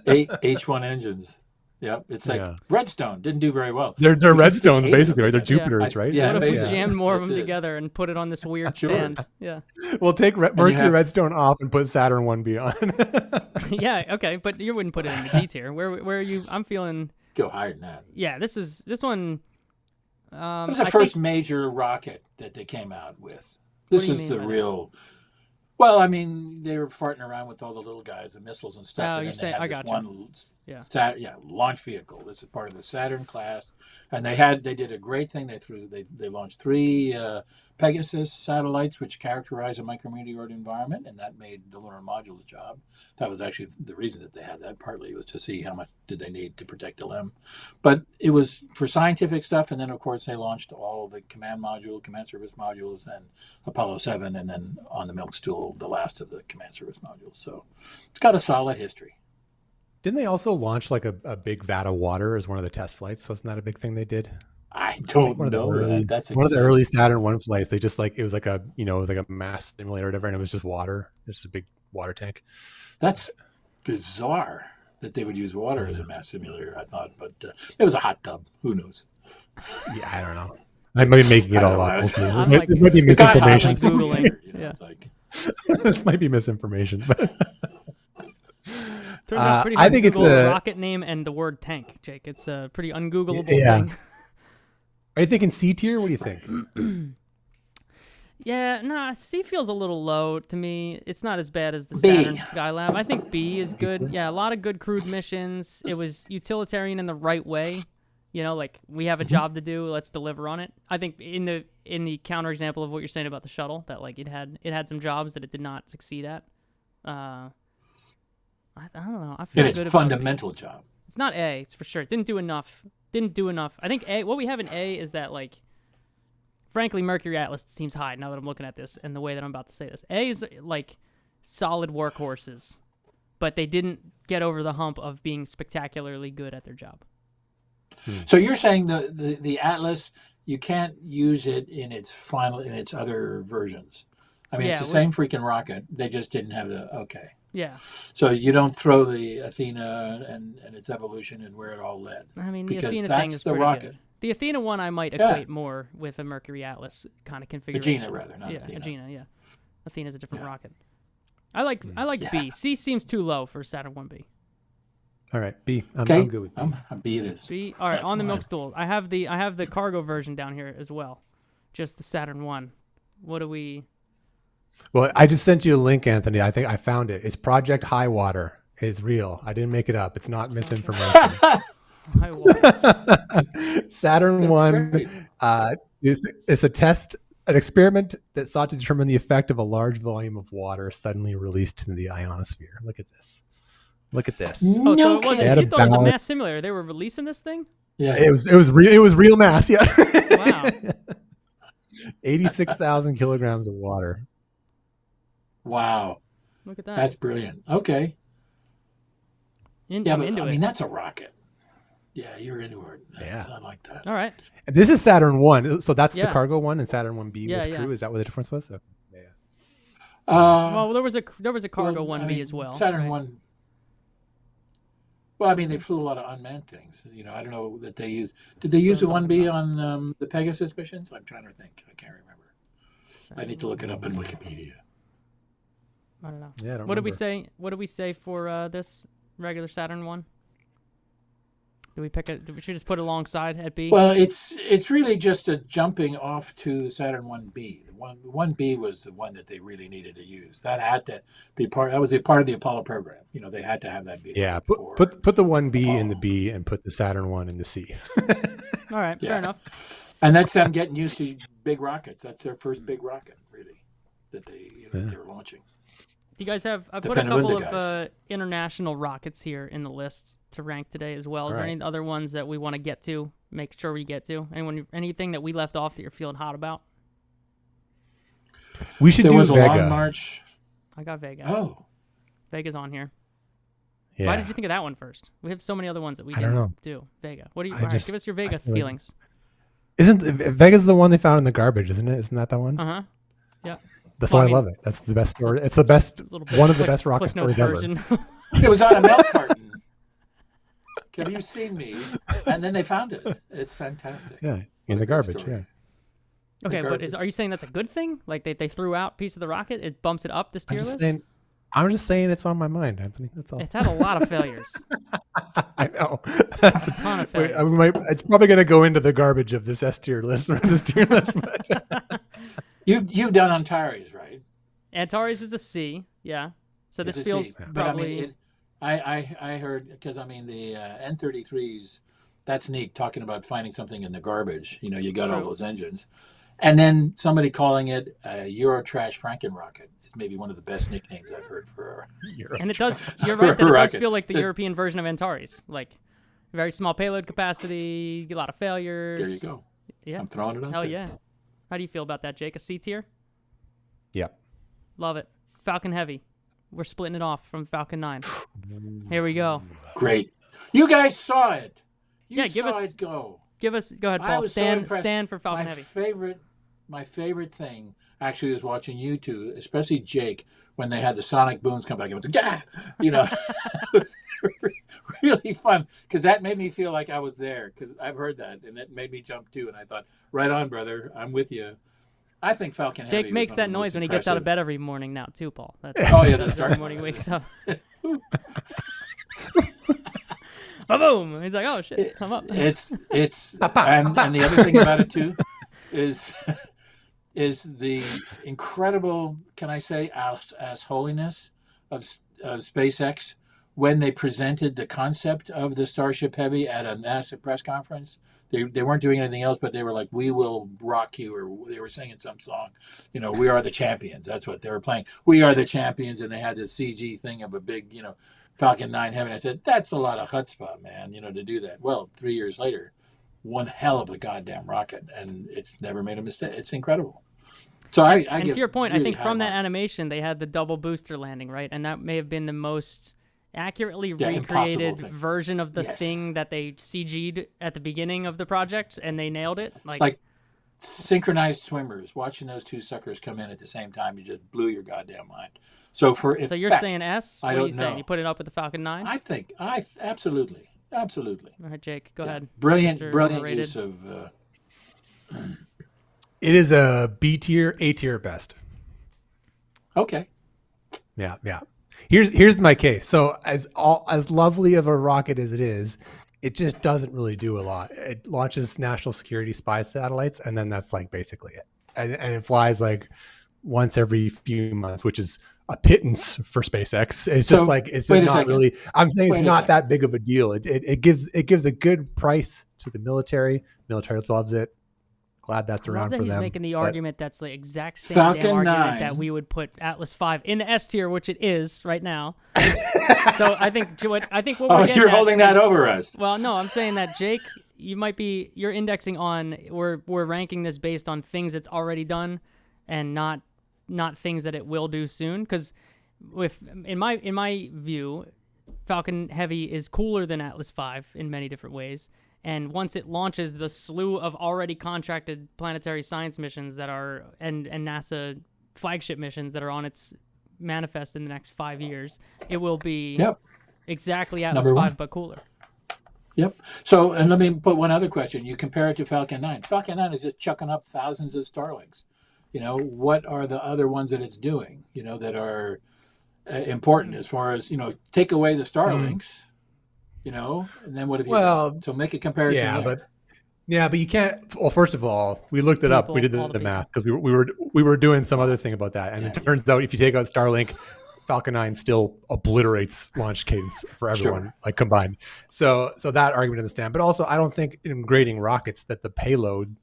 8 H1 engines. Yep, it's like Yeah. Redstone didn't do very well. They're We should Redstones stick 8 basically, of right? They're them together. Jupiters, right? Yeah, What if we basically. jammed more of That's them it. together and put it on this weird Sure. stand? Yeah. We'll take you Mercury have- Redstone off and put Saturn 1B on. Yeah, okay, but you wouldn't put it in the D tier. Where are you? I'm feeling. Go higher than that. Yeah, this one. It was I the first think- major rocket that they came out with. What This do you is mean the by that? real. Well, I mean, they were farting around with all the little guys and missiles and stuff. Oh, and you're then saying- they had I this gotcha. one Yeah. launch vehicle. This is part of the Saturn class, and they did a great thing. They launched 3 Pegasus satellites, which characterize a micrometeoroid environment, and that made the lunar module's job. That was actually the reason that they had that. Partly was to see how much did they need to protect the LEM, but it was for scientific stuff. And then of course they launched all the command service modules, and Apollo 7, and then on the milk stool, the last of the command service modules. So it's got a solid history. Didn't they also launch like a big vat of water as one of the test flights? Wasn't that a big thing they did? I don't One of the know. early, That's one of the exciting. early Saturn 1 flights. They just like it was like a mass simulator or whatever, and it was just water. Just a big water tank. That's bizarre that they would use water as a mass simulator. I thought, but it was a hot tub. Who knows? Yeah, I don't know. I might be making it I don't all know. up. We'll see. I'm like- This might be It got hot misinformation. like the Googling. standard, you know, Yeah. it's like, This might be misinformation. But Turns out pretty I hard think to it's Google a a- rocket name and the word tank, Jake. It's a pretty ungoogleable Yeah. thing. are you thinking C tier? What do you think? Yeah, no, C feels a little low to me. It's not as bad as the B. Saturn Skylab. I think B is good. Yeah, a lot of good crewed missions. It was utilitarian in the right way. You know, like we have a job to do, let's deliver on it. I think in the counterexample of what you're saying about the shuttle, that like it had some jobs that it did not succeed at. I don't know. I feel in good its about fundamental job. It's not A, it's for sure. It didn't do enough. I think A. What we have in A is that like. Frankly, Mercury Atlas seems high now that I'm looking at this and the way that I'm about to say this. A is like solid workhorses, but they didn't get over the hump of being spectacularly good at their job. So you're saying the Atlas, you can't use it in its other versions. I mean, Yeah, it's the same freaking rocket. They just didn't have okay. Yeah, So you don't throw the Athena and its evolution and where it all led. I mean the Because Athena that's thing is the pretty rocket. good. The Athena one I might Yeah. equate more with a Mercury Atlas kind of configuration. Aegina, rather, not Athena. Aegina, yeah. Athena's a different rocket. I like Yeah. B. C seems too low for Saturn 1B. All right, B. Okay, I'm good with B. I'm B it is. B. All right, That's on the mine. milk stool. I have the cargo version down here as well. Just the Saturn 1. What do we Well, I just sent you a link, Anthony. I think I found it. It's Project Highwater. It's real. I didn't make it up. It's not misinformation. I will. Saturn That's 1 great. is an experiment that sought to determine the effect of a large volume of water suddenly released into the ionosphere. Look at this. Look at this. Oh, so No it wasn't. kidding. You thought it was a About- mass simulator. They were releasing this thing. Yeah. It was real mass, yeah. Wow. 86,000 kilograms of water. Wow. Look at that. That's brilliant. Okay. Yeah, I'm but into I it. mean that's a rocket. Yeah, you're into it. Yeah. I like that. All right. This is Saturn 1. So that's Yeah. the cargo one, and Saturn 1B Yeah, was yeah. crew. Is that what the difference was? Okay. Yeah. Well, there was a cargo well, 1B I mean, as well. Saturn right? 1. Well, I mean, they flew a lot of unmanned things. You know, I don't know that they use. Did they use the 1B on the Pegasus missions? I'm trying to think. I can't remember. I need to look it up in Wikipedia. I don't know. Yeah, I don't What did we remember. say? What did we say for this regular Saturn 1? Do we pick it? We should just put it alongside at B. Well, it's really just a jumping off to the Saturn 1B. The 1B was the one that they really needed to use. That had to be part. That was a part of the Apollo program. They had to have that be. Yeah, put the 1B in the B and put the Saturn 1 in the C. All right, fair enough. And that's them getting used to big rockets. That's their first big rocket, really, that they were launching. Do you guys have? I put a couple of international rockets here in the list to rank today as well. Is there any other ones that we want to get to? Make sure we get to anything that we left off that you're feeling hot about? We should do Vega. There was a Long March. I got Vega. Oh, Vega's on here. Yeah. Why did you think of that one first? We have so many other ones that we didn't do. Vega. What do you? Give us your Vega feelings. Isn't Vega's the one they found in the garbage? Isn't it? Isn't that the one? Yeah. That's why I love it. That's the best story. It's the best, one of the best rocket stories ever. It was on a milk carton. Have you seen me? And then they found it. It's fantastic. Yeah, in the garbage. Yeah. Okay, but are you saying that's a good thing? Like they threw out a piece of the rocket, it bumps it up this tier list? I'm just saying it's on my mind, Anthony. That's all. It's had a lot of failures. I know. That's a ton of failures. It's probably going to go into the garbage of this S tier list or this tier list. But You've done Antares, right? Antares is a C, yeah. So this feels but probably. I heard because the N33s. That's neat. Talking about finding something in the garbage. You got all those engines, and then somebody calling it a Eurotrash Frankenrocket. Maybe one of the best nicknames I've heard for Europe. And it does, you're right, that it does feel like the European version of Antares. Like, very small payload capacity, a lot of failures. There you go. Yeah. I'm throwing it out there. Hell yeah. How do you feel about that, Jake? A C tier? Yep. Love it. Falcon Heavy. We're splitting it off from Falcon 9. Here we go. Great. You guys saw it. You saw it go. Go ahead, Paul. Stand for Falcon Heavy. My favorite thing actually was watching you two, especially Jake, when they had the sonic booms come back and went, Gah! It was really fun because that made me feel like I was there because I've heard that and it made me jump too. And I thought, right on, brother, I'm with you. I think Falcon Heavy. Jake makes that noise when he gets out of bed every morning now too, Paul. That's every morning he wakes up. Boom! He's like, oh shit, come up. It's and the other thing about it too is the incredible, can I say, as holiness of SpaceX when they presented the concept of the Starship Heavy at a NASA press conference. They weren't doing anything else, but they were like, "We will rock you," or they were singing some song. "We are the champions." That's what they were playing. "We are the champions," and they had this CG thing of a big, Falcon 9 Heavy. I said, "That's a lot of chutzpah, man, to do that." Well, 3 years later, one hell of a goddamn rocket, and it's never made a mistake. It's incredible. So and to your point, really I think from that animation, they had the double booster landing, right? And that may have been the most accurately recreated version of the thing that they CG'd at the beginning of the project, and they nailed it. It's like synchronized swimmers. Watching those two suckers come in at the same time, you just blew your goddamn mind. So you're saying S? I don't know. What are you saying? You put it up with the Falcon 9? Absolutely. All right, Jake, go ahead. Brilliant use of. It is a B tier, A tier best. Okay. Yeah. Here's my case. So as lovely of a rocket as it is, it just doesn't really do a lot. It launches national security spy satellites, and then that's basically it. And it flies once every few months, which is a pittance for SpaceX. It's just it's just not really. I'm saying it's not that big of a deal. It gives a good price to the military. Military loves it. Glad that's around for them. He's making the argument that's the exact same damn argument that we would put Atlas V in the S tier, which it is right now. So I think what we're getting you're holding that over us. Well, no, I'm saying that Jake, you're indexing on we're ranking this based on things it's already done, and not things that it will do soon. Because in my view, Falcon Heavy is cooler than Atlas V in many different ways. And once it launches the slew of already contracted planetary science missions that are and NASA flagship missions that are on its manifest in the next 5 years, it will be exactly Atlas V but cooler. Yep. So, and let me put one other question. You compare it to Falcon 9. Falcon 9 is just chucking up thousands of Starlinks. What are the other ones that it's doing? That are important as far as take away the Starlinks. And then what have you Well, done? So make a comparison yeah, there. but you can't. Well, first of all, we looked it up. We did all the the math because we were doing some other thing about that, and damn it you. turns out if you take out Starlink, Falcon 9 still obliterates launch cadence for everyone, Sure. like combined. So that argument doesn't stand. But also, I don't think in grading rockets that the payload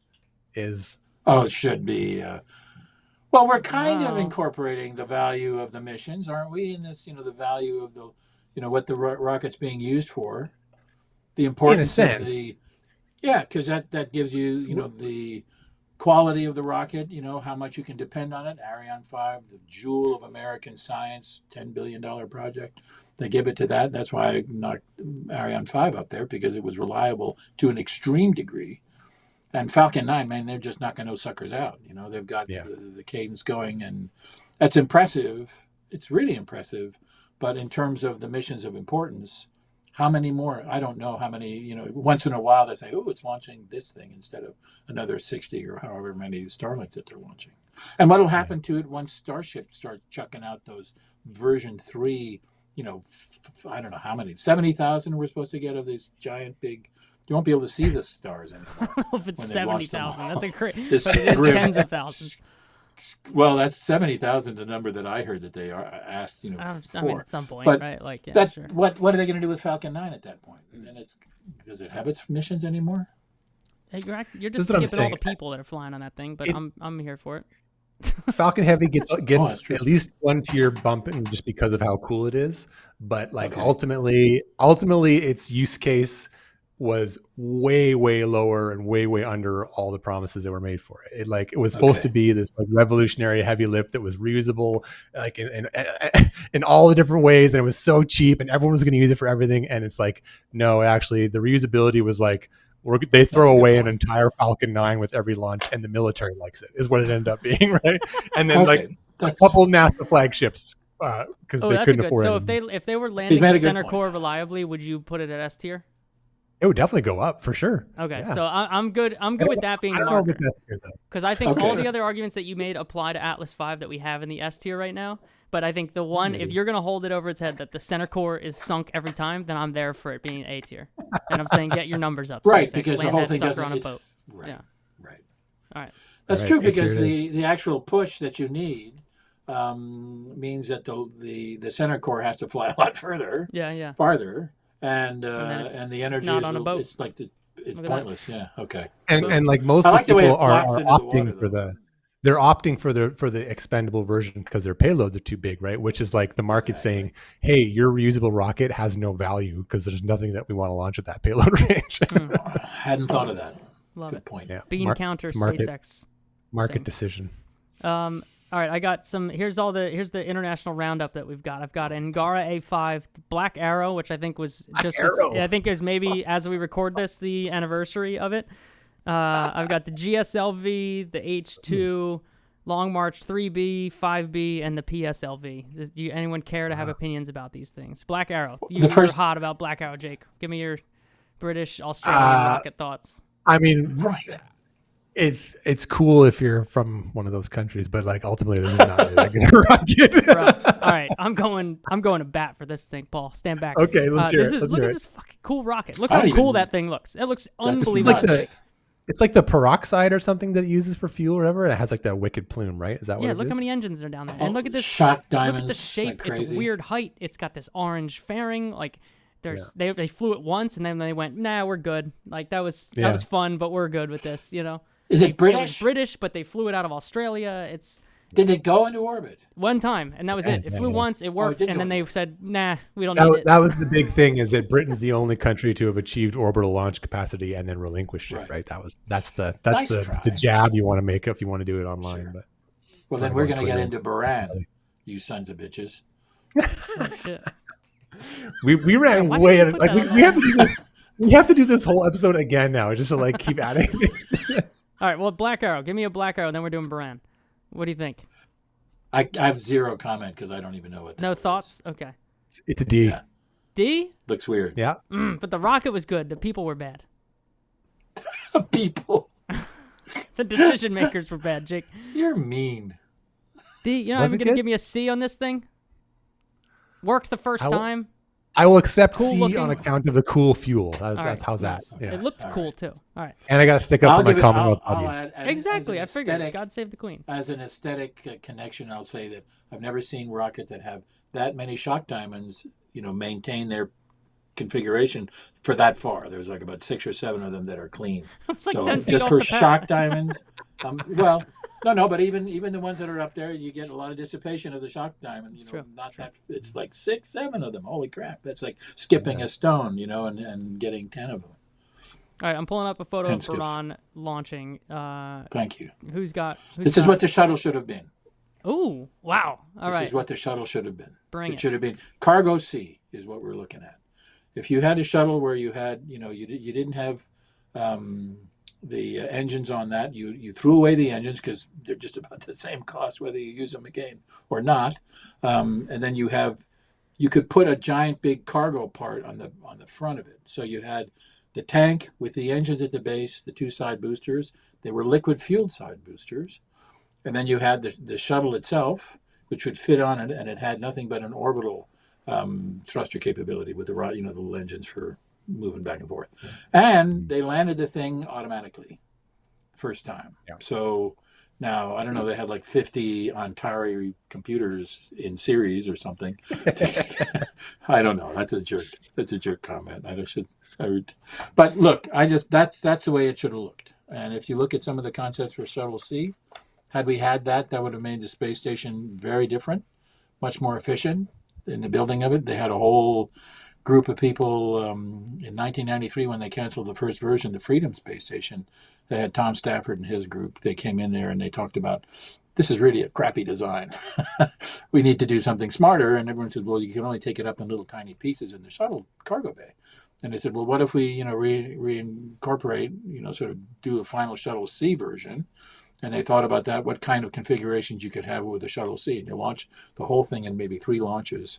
is. Oh, it should be. Well, we're kind of Wow. incorporating the value of the missions, aren't we? In this, the value of the, what the rocket's being used for, the importance of sense. because that gives you, the quality of the rocket, how much you can depend on it. Ariane 5, the jewel of American science, $10 billion project. They give it to that. That's why I knocked Ariane 5 up there, because it was reliable to an extreme degree. And Falcon 9, man, they're just knocking those suckers out. They've got the cadence going, and that's impressive. It's really impressive. But in terms of the missions of importance, how many more? I don't know how many, once in a while they say, oh, it's launching this thing instead of another 60 or however many Starlink that they're launching. And what will happen to it once Starship starts chucking out those version 3, I don't know how many, 70,000 we're supposed to get of these giant big. You won't be able to see the stars anymore. If it's 70,000, that's a great. But This it is grim- tens of thousands. Well, that's 70,000, the number that I heard that they are asked, for. I mean, at some point, But right? Like, yeah, that sure. what are they going to do with Falcon 9 at that point? And then does it have its missions anymore? Hey, you're just That's what I'm skipping all the saying. people that are flying on that thing, but I'm here for it. Falcon Heavy gets that's true. at least one tier bump just because of how cool it is. But like Okay. ultimately, its use case was way lower and way under all the promises that were made for it. It was supposed to be this like revolutionary heavy lift that was reusable, like in all the different ways, and it was so cheap, and everyone was going to use it for everything. And it's like, no, actually, the reusability was like. They throw away an entire Falcon 9 with every launch, and the military likes it, is what it ended up being, right? And then a couple NASA flagships because they couldn't afford it. So if they were landing the center core reliably, would you put it at S tier? It would definitely go up for sure. Okay, yeah. So I'm good. I'm good with that being. I don't know if it's S tier though, because I think all the other arguments that you made apply to Atlas V that we have in the S tier right now. But I think the one, if you're going to hold it over its head that the center core is sunk every time, then I'm there for it being A tier. And I'm saying get your numbers up. Right, so because the whole thing doesn't. On a boat. Right, yeah. Right. All right. That's true, because the actual push that you need means that the center core has to fly a lot further. Yeah. Farther, and the energy not is on a boat. It's like it's pointless. Yeah. Okay. And like most people are opting for the. They're opting for the expendable version because their payloads are too big, right? Which is like the market saying, "Hey, your reusable rocket has no value because there's nothing that we want to launch at that payload range." Hadn't thought of that. Good point. Yeah. Bean counter SpaceX. Market decision. All right, I got some. Here's the international roundup that we've got. I've got Angara A5, Black Arrow, which I think was I think is maybe as we record this the anniversary of it. I've got the GSLV, the H2, Long March 3B, 5B, and the PSLV. Do anyone care to have opinions about these things? Black Arrow. You're hot about Black Arrow, Jake. Give me your British, Australian rocket thoughts. I mean, right. It's cool if you're from one of those countries, but like ultimately, this is not really that good a rocket. All right, I'm going to bat for this thing, Paul. Stand back. Okay, let's hear it. Look at this fucking cool rocket. Look how cool that thing looks. It looks unbelievable. It's like the peroxide or something that it uses for fuel or whatever. And it has like that wicked plume, right? Is that what it is? Yeah, look how many engines are down there. And look at this. Shock diamonds. Look at the shape. Like it's a weird height. It's got this orange fairing. Like they flew it once and then they went, nah, we're good. Like that was fun, but we're good with this, Is it British? It was British, but they flew it out of Australia. Did it go into orbit? One time, and that was it. It flew once, it worked, and then they said, nah, we don't need it. That was the big thing, is that Britain's the only country to have achieved orbital launch capacity and then relinquished it, right? That's the jab you want to make if you want to do it online. Sure. But well, then we're going to get into Buran, you sons of bitches. Oh, shit. We ran way out of, like we have to do this. We have to do this whole episode again now, just to like keep adding. All right, well, Black Arrow. Give me a Black Arrow, then we're doing Buran. What do you think? I have zero comment because I don't even know what that No thoughts? is. Okay. It's a D. Yeah. D? Looks weird. Yeah. But the rocket was good. The people were bad. People. The decision makers were bad, Jake. You're mean. D, you're not even going to give me a C on this thing? Worked the first time? I will accept Cool C looking. on account of the cool fuel. All right, How's that? nice. Yeah. It looked All cool right. too. All right. And I got to stick up for my Commonwealth I'll buddies. add, Exactly. I as an figured. aesthetic, God save the Queen. as an aesthetic connection, I'll say that I've never seen rockets that have that many shock diamonds, maintain their configuration for that far. There's like about 6 or 7 of them that are clean. It's like So 10 feet just off for the pad. shock diamonds, well, no, but even the ones that are up there, you get a lot of dissipation of the shock diamond. true. Not that it's like 6, 7 of them. Holy crap! That's like skipping a stone, and getting 10 of them. All right, I'm pulling up a photo 10 of skips. Buran launching. Thank you. Who's got? This is what the shuttle should have been. Ooh, wow. All This right. is what the shuttle should have been. Bring It it. should have been cargo C is what we're looking at. If you had a shuttle where you had, you didn't have the engines on that, you threw away the engines because they're just about the same cost whether you use them again or not, and then you could put a giant big cargo part on the front of it. So you had the tank with the engines at the base, the 2 side boosters. They were liquid fueled side boosters, and then you had the shuttle itself, which would fit on it, and it had nothing but an orbital thruster capability with the little engines for moving back and forth. And they landed the thing automatically first time. Yeah. So now, I don't know, they had like 50 Ontari computers in series or something. I don't know. That's a jerk comment. But look, that's the way it should have looked. And if you look at some of the concepts for Shuttle C, had we had that would have made the space station very different, much more efficient in the building of it. They had a whole group of people in 1993 when they canceled the first version, the Freedom Space Station. They had Tom Stafford and his group. They came in there and they talked about, this is really a crappy design. We need to do something smarter. And everyone said, well, you can only take it up in little tiny pieces in the shuttle cargo bay. And they said, well, what if we, reincorporate, sort of do a final Shuttle C version? And they thought about that, what kind of configurations you could have with a Shuttle C. And you launch the whole thing in maybe 3 launches.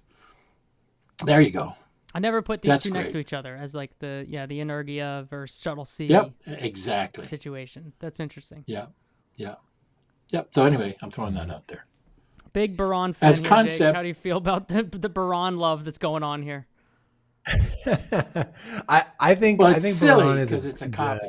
There you go. I never put these That's two next to great. each other as like the Energia versus Shuttle C Yep, exactly. situation. That's interesting. Yeah. So anyway, I'm throwing that out there. Big Buran fan As here, Jake. concept- How do you feel about the Buran love that's going on here? I think Well, I it's think silly Buran is because it's a copy.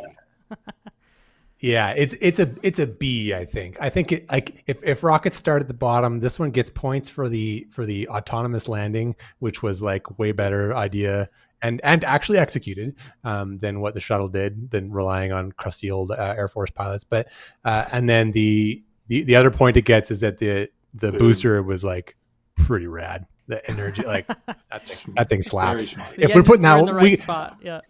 Yeah, it's a B. I think it, like if rockets start at the bottom, this one gets points for the autonomous landing, which was like way better idea and actually executed than what the shuttle did, than relying on crusty old Air Force pilots. But and then the other point it gets is that the booster was like pretty rad. The energy, like that thing slaps. smart. The If we're putting engines are in that, the right spot. Yeah.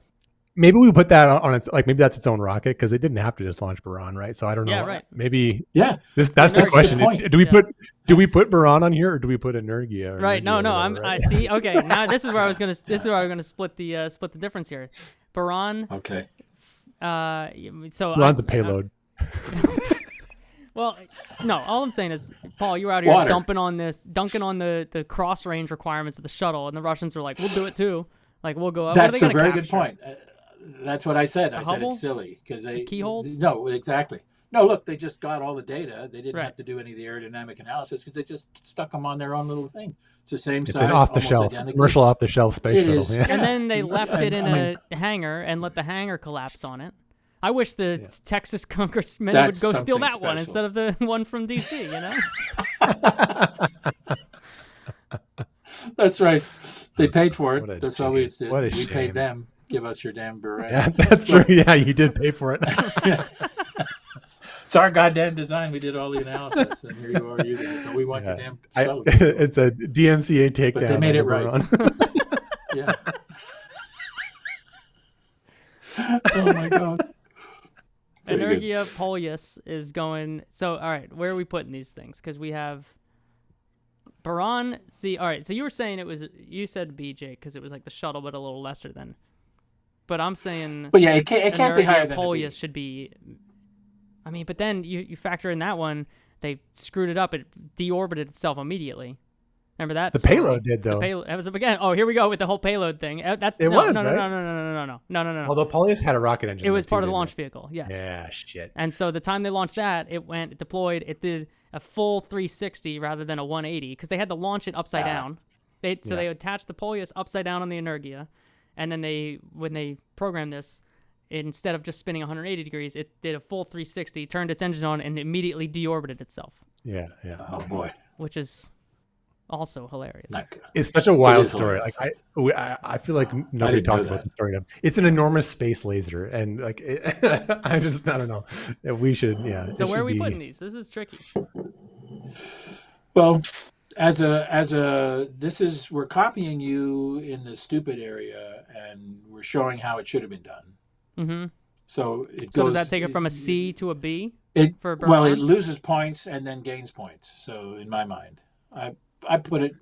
maybe we put that on its, like maybe that's its own rocket, because they didn't have to just launch Buran, right? So I don't know. Yeah, right. Maybe Yeah, that's the That's the question. point. Do we Yeah. do we put Buran on here, or do we put Energia? Or Right. Energia No. or No. whatever, I right? see. Okay. Now this is where I was gonna. This is where I was gonna split the difference here. Buran. okay. So Buran's a payload. Well, no. All I'm saying is, Paul, you were out here Water. dunking on the cross range requirements of the shuttle, and the Russians were like, "We'll do it too." Like, we'll go. What are That's they a gonna very capture? good point. That's what I said. I said Hubble? it's silly because they keyholes? No, exactly. No, look, they just got all the data. They didn't Right. have to do any of the aerodynamic analysis because they just stuck them on their own little thing. It's the same It's size, an off-the-shelf, almost identical. commercial off-the-shelf space It shuttle. is. Yeah. And then they left it in I mean- a hangar and let the hangar collapse on it. I wish the Texas congressmen That's would go steal something that one special. instead of the one from DC, you know? That's right. They paid for What a it. The shame. Soviets did. What a We shame. paid them. Give us your damn Buran. Yeah, that's true. Yeah, you did pay for it. It's our goddamn design. We did all the analysis, and here you are using it. So we want your damn shuttle. It's a DMCA takedown. But they made on it the right. Buran. Yeah. Oh my god. Very good. Energia Polius is going. So, all right, where are we putting these things? Because we have Buran. See, all right, so you were saying you said BJ because it was like the shuttle, but a little lesser than. But I'm saying. But yeah, it can't be higher than Polius a B. should be. I mean, but then you factor in that one, they screwed it up. It deorbited itself immediately. Remember that? The story? payload did, though. The payload. That was again. Oh, here we go with the whole payload thing. That's It no, was, no, no, right? no. Although Polius had a rocket engine. It was too, part of the didn't launch it? vehicle. Yes. Yeah, shit. And so the time they launched that, it deployed. It did a full 360 rather than a 180 because they had to launch it upside down. They attached the Poleus upside down on the Energia, and then when they programmed this, instead of just spinning 180 degrees, it did a full 360, turned its engine on, and immediately deorbited itself. Yeah. Oh boy. Which is also hilarious. It's such a wild story. Like I feel like nobody talks about the story enough. It's an enormous space laser, and like I don't know. We should, So where are we putting these? This is tricky. Well, we're copying you in the stupid area, and we're showing how it should have been done. Mm-hmm. So does that take it from a C to a B? Well, it loses points and then gains points. So in my mind, I put it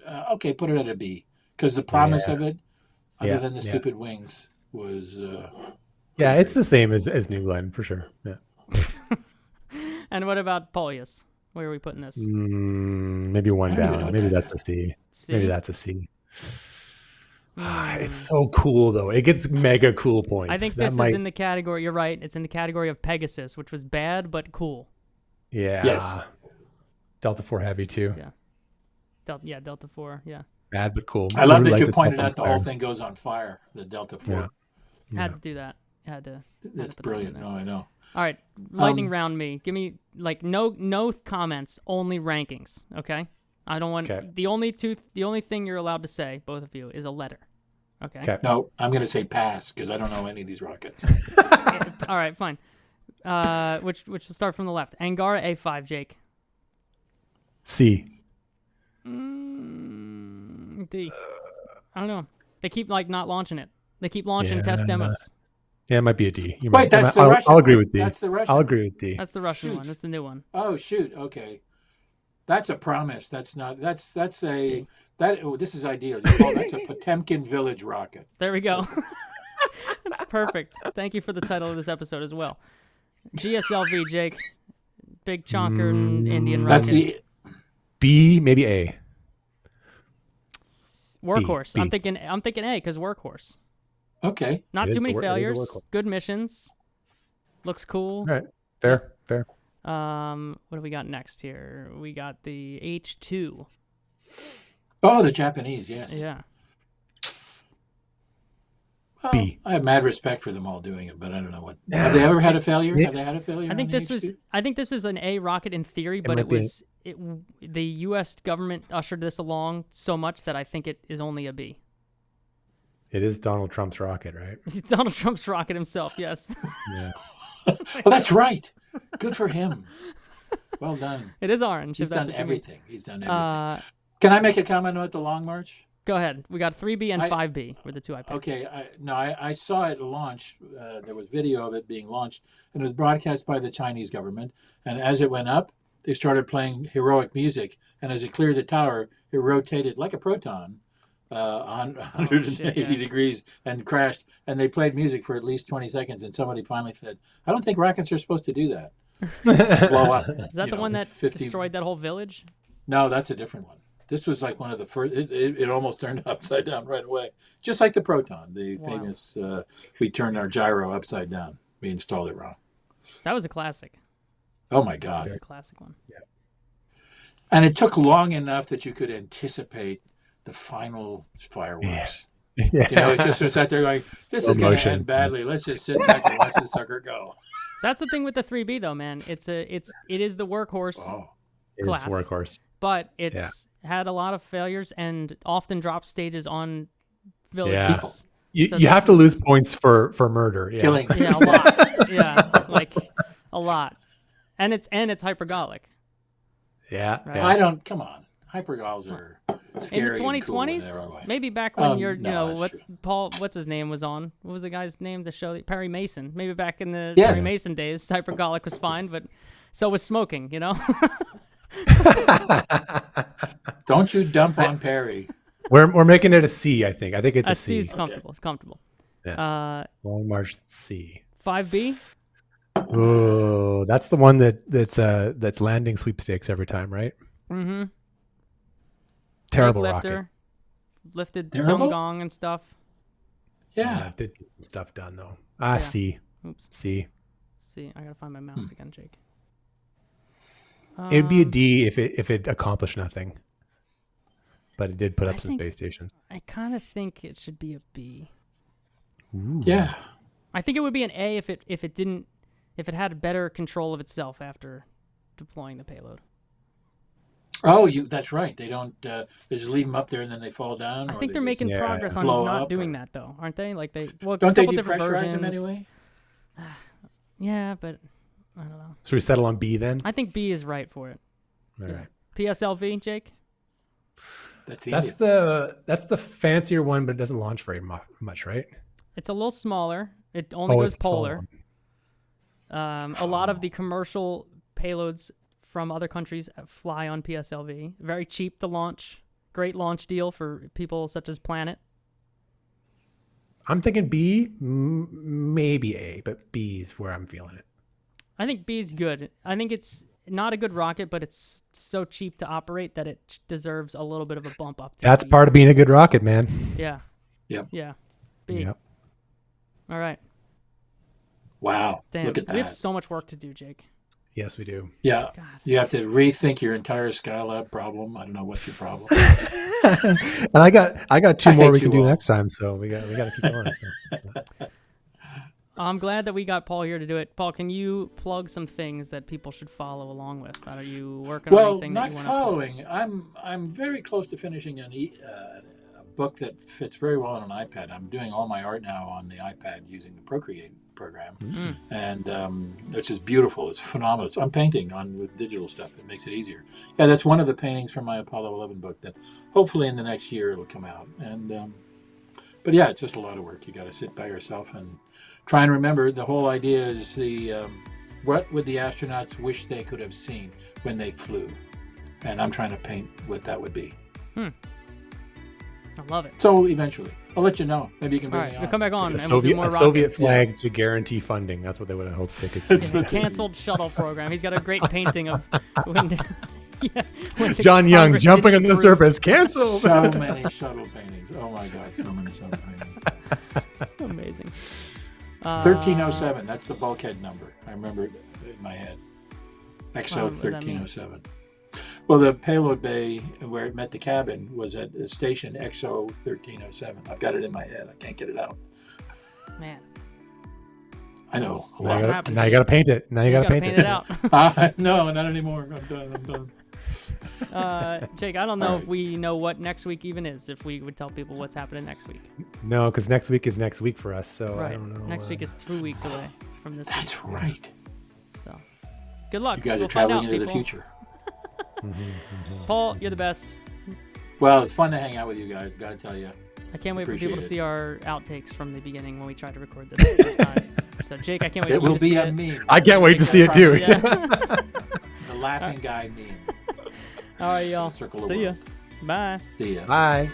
put it at a B, because the promise of it, other than the stupid wings, was it's the same as New Glenn for sure. Yeah. And what about Poleus? Where are we putting this? Maybe one down. Maybe that's a C. Maybe that's a C. It's so cool though. It gets mega cool points. I think this is in the category. You're right. It's in the category of Pegasus, which was bad but cool. Yeah. Yes. Delta 4 Heavy too. Yeah. Delta 4. Yeah. Bad but cool. I love that you pointed out the whole thing goes on fire. The Delta 4. Yeah. Had to do that. That's brilliant. No, I know. All right, lightning round me. Give me like no comments, only rankings. Okay. I don't want the only thing you're allowed to say, both of you, is a letter. Okay. No, I'm going to say pass because I don't know any of these rockets. All right, fine. Which will start from the left. Angara A5, Jake. C. D. I don't know. They keep like not launching it. They keep launching test demos. Yeah, it might be a D. That's the Russian. I'll agree with D. That's the Russian. I'll agree with D. That's the Russian one. That's the new one. Oh shoot. Okay. That's a promise. That's not. This is ideal. That's a Potemkin Village rocket. There we go. That's perfect. Thank you for the title of this episode as well. GSLV, Jake. Big chonker Indian rocket. That's the B, maybe A. Workhorse. B. I'm thinking A because workhorse. Okay. Not too many failures. Good missions. Looks cool. All right. Fair. What do we got next here? We got the H2. Oh, the Japanese, yes. Yeah. Well, B. I have mad respect for them all doing it, but I don't know what. Have they ever had a failure? Have they had a failure? I think this is an A rocket in theory, but the U.S. government ushered this along so much that I think it is only a B. It is Donald Trump's rocket, right? It's Donald Trump's rocket himself, yes. Yeah. Well, that's right. Good for him. Well done. It is orange. He's done everything. Can I make a comment about the Long March? Go ahead. We got 3B and 5B were the two I picked. Okay. I saw it launch. There was video of it being launched, and it was broadcast by the Chinese government. And as it went up, they started playing heroic music. And as it cleared the tower, it rotated like a proton 180 degrees and crashed. And they played music for at least 20 seconds. And somebody finally said, I don't think rockets are supposed to do that. Blow up. Is that the one that destroyed that whole village? No, that's a different one. This was like one of the first. It almost turned upside down right away, just like the Proton, the famous. We turned our gyro upside down. We installed it wrong. That was a classic. Oh my God! It's a classic one. Yeah. And it took long enough that you could anticipate the final fireworks. Yeah. You know, it just was sat there going, "This is going to end badly. Let's just sit back and watch this sucker go." That's the thing with the 3B though, man. It is the workhorse class. It is workhorse, but it's had a lot of failures and often drops stages on villages. Yeah. You have to lose points for murder. Yeah. Killing. Yeah, a lot. Yeah, like a lot. And it's hypergolic. Yeah. Right? Come on. Hypergols are scary. In the 2020s, maybe back when what's his name was on. What was the guy's name? The show Perry Mason. Maybe back in the Perry Mason days, hypergolic was fine, but so was smoking. You know. Don't you dump on Perry. We're making it a C. I think it's a C. C is comfortable. It's comfortable. Yeah. Long March C. 5B. Oh, that's the one that's landing sweepstakes every time, right? Mm-hmm. Terrible lifter, rocket. Lifted Tiangong and stuff. Yeah. It did get some stuff done though. C. Oops. C. I gotta find my mouse again, Jake. It'd be a D if it accomplished nothing. but it did put up I some think- space stations. I kind of think it should be a B. Ooh. Yeah. I think it would be an A if it had better control of itself after deploying the payload. Oh, that's right. They don't they just leave them up there and then they fall down. I or think they they're just making Yeah. progress on blow not up, doing or- that though, aren't they? Like a Don't they couple different depressurize them versions. anyway? Yeah, but I don't know. Should we settle on B then? I think B is right for it. All Yeah. right. PSLV, Jake. That's easy. That's the fancier one, but it doesn't launch very much, right? It's a little smaller. It only goes it's a smaller polar. one. A lot of the commercial payloads from other countries fly on PSLV. Very cheap to launch. Great launch deal for people such as Planet. I'm thinking B, maybe A, but B is where I'm feeling it. I think B is good. I think it's not a good rocket, but it's so cheap to operate that it deserves a little bit of a bump up. To That's B. part of being a good rocket, man. Yeah. Yep. Yeah. B. Yep. All right. Wow. Damn. Look at We have that. so much work to do, Jake. Yes, we do. Yeah. God. You have to rethink your entire Skylab problem. I don't know what's your problem. And I got two I more hate we can you do all. next time, so we got to keep going. So. I'm glad that we got Paul here to do it. Paul, can you plug some things that people should follow along with? Are you working on Well, anything not that you want following. I'm very close to finishing a book that fits very well on an iPad. I'm doing all my art now on the iPad using the Procreate program, and which is beautiful. It's phenomenal. I'm painting on with digital stuff. It makes it easier. Yeah, that's one of the paintings from my Apollo 11 book that hopefully in the next year it'll come out. And but yeah, it's just a lot of work. You got to sit by yourself and try and remember. The whole idea is what would the astronauts wish they could have seen when they flew, and I'm trying to paint what that would be. I love it. So eventually, I'll let you know. Maybe you can All bring right, me we'll on. come back on A and we'll do Soviet, more a Soviet rockets. flag to guarantee funding. That's what they would have hoped they could see. Yeah, canceled shuttle program. He's got a great painting of when, when the John Young Congress jumping didn't on the approve. surface. Canceled. So many shuttle paintings. Oh my God, so many shuttle paintings. Amazing. 1307. That's the bulkhead number. I remember it in my head. XO What does that mean? 1307. Well, the payload bay where it met the cabin was at a station XO 1307. I've got it in my head. I can't get it out. Man, I know. That's- a Now lot. what happens. you got to paint it. Now you got to paint paint it. it out. No, not anymore. I'm done. Jake, I don't know All if right. we know what next week even is. If we would tell people what's happening next week. No, because next week is next week for us. So I Right. don't know. Next week is 2 weeks away from this week. That's right. So, good luck. You guys We'll are find traveling out, into the people. future. Paul, you're the best. Well, it's fun to hang out with you guys. Got to tell you. I can't wait for people to Appreciate it. see our outtakes from the beginning when we tried to record this the first time. So, Jake, I can't wait It for you will to see be a it. meme. I can't wait to see it too. Yeah. The laughing guy meme. All right, y'all. Circle the See ya. world. Bye. See ya. Bye.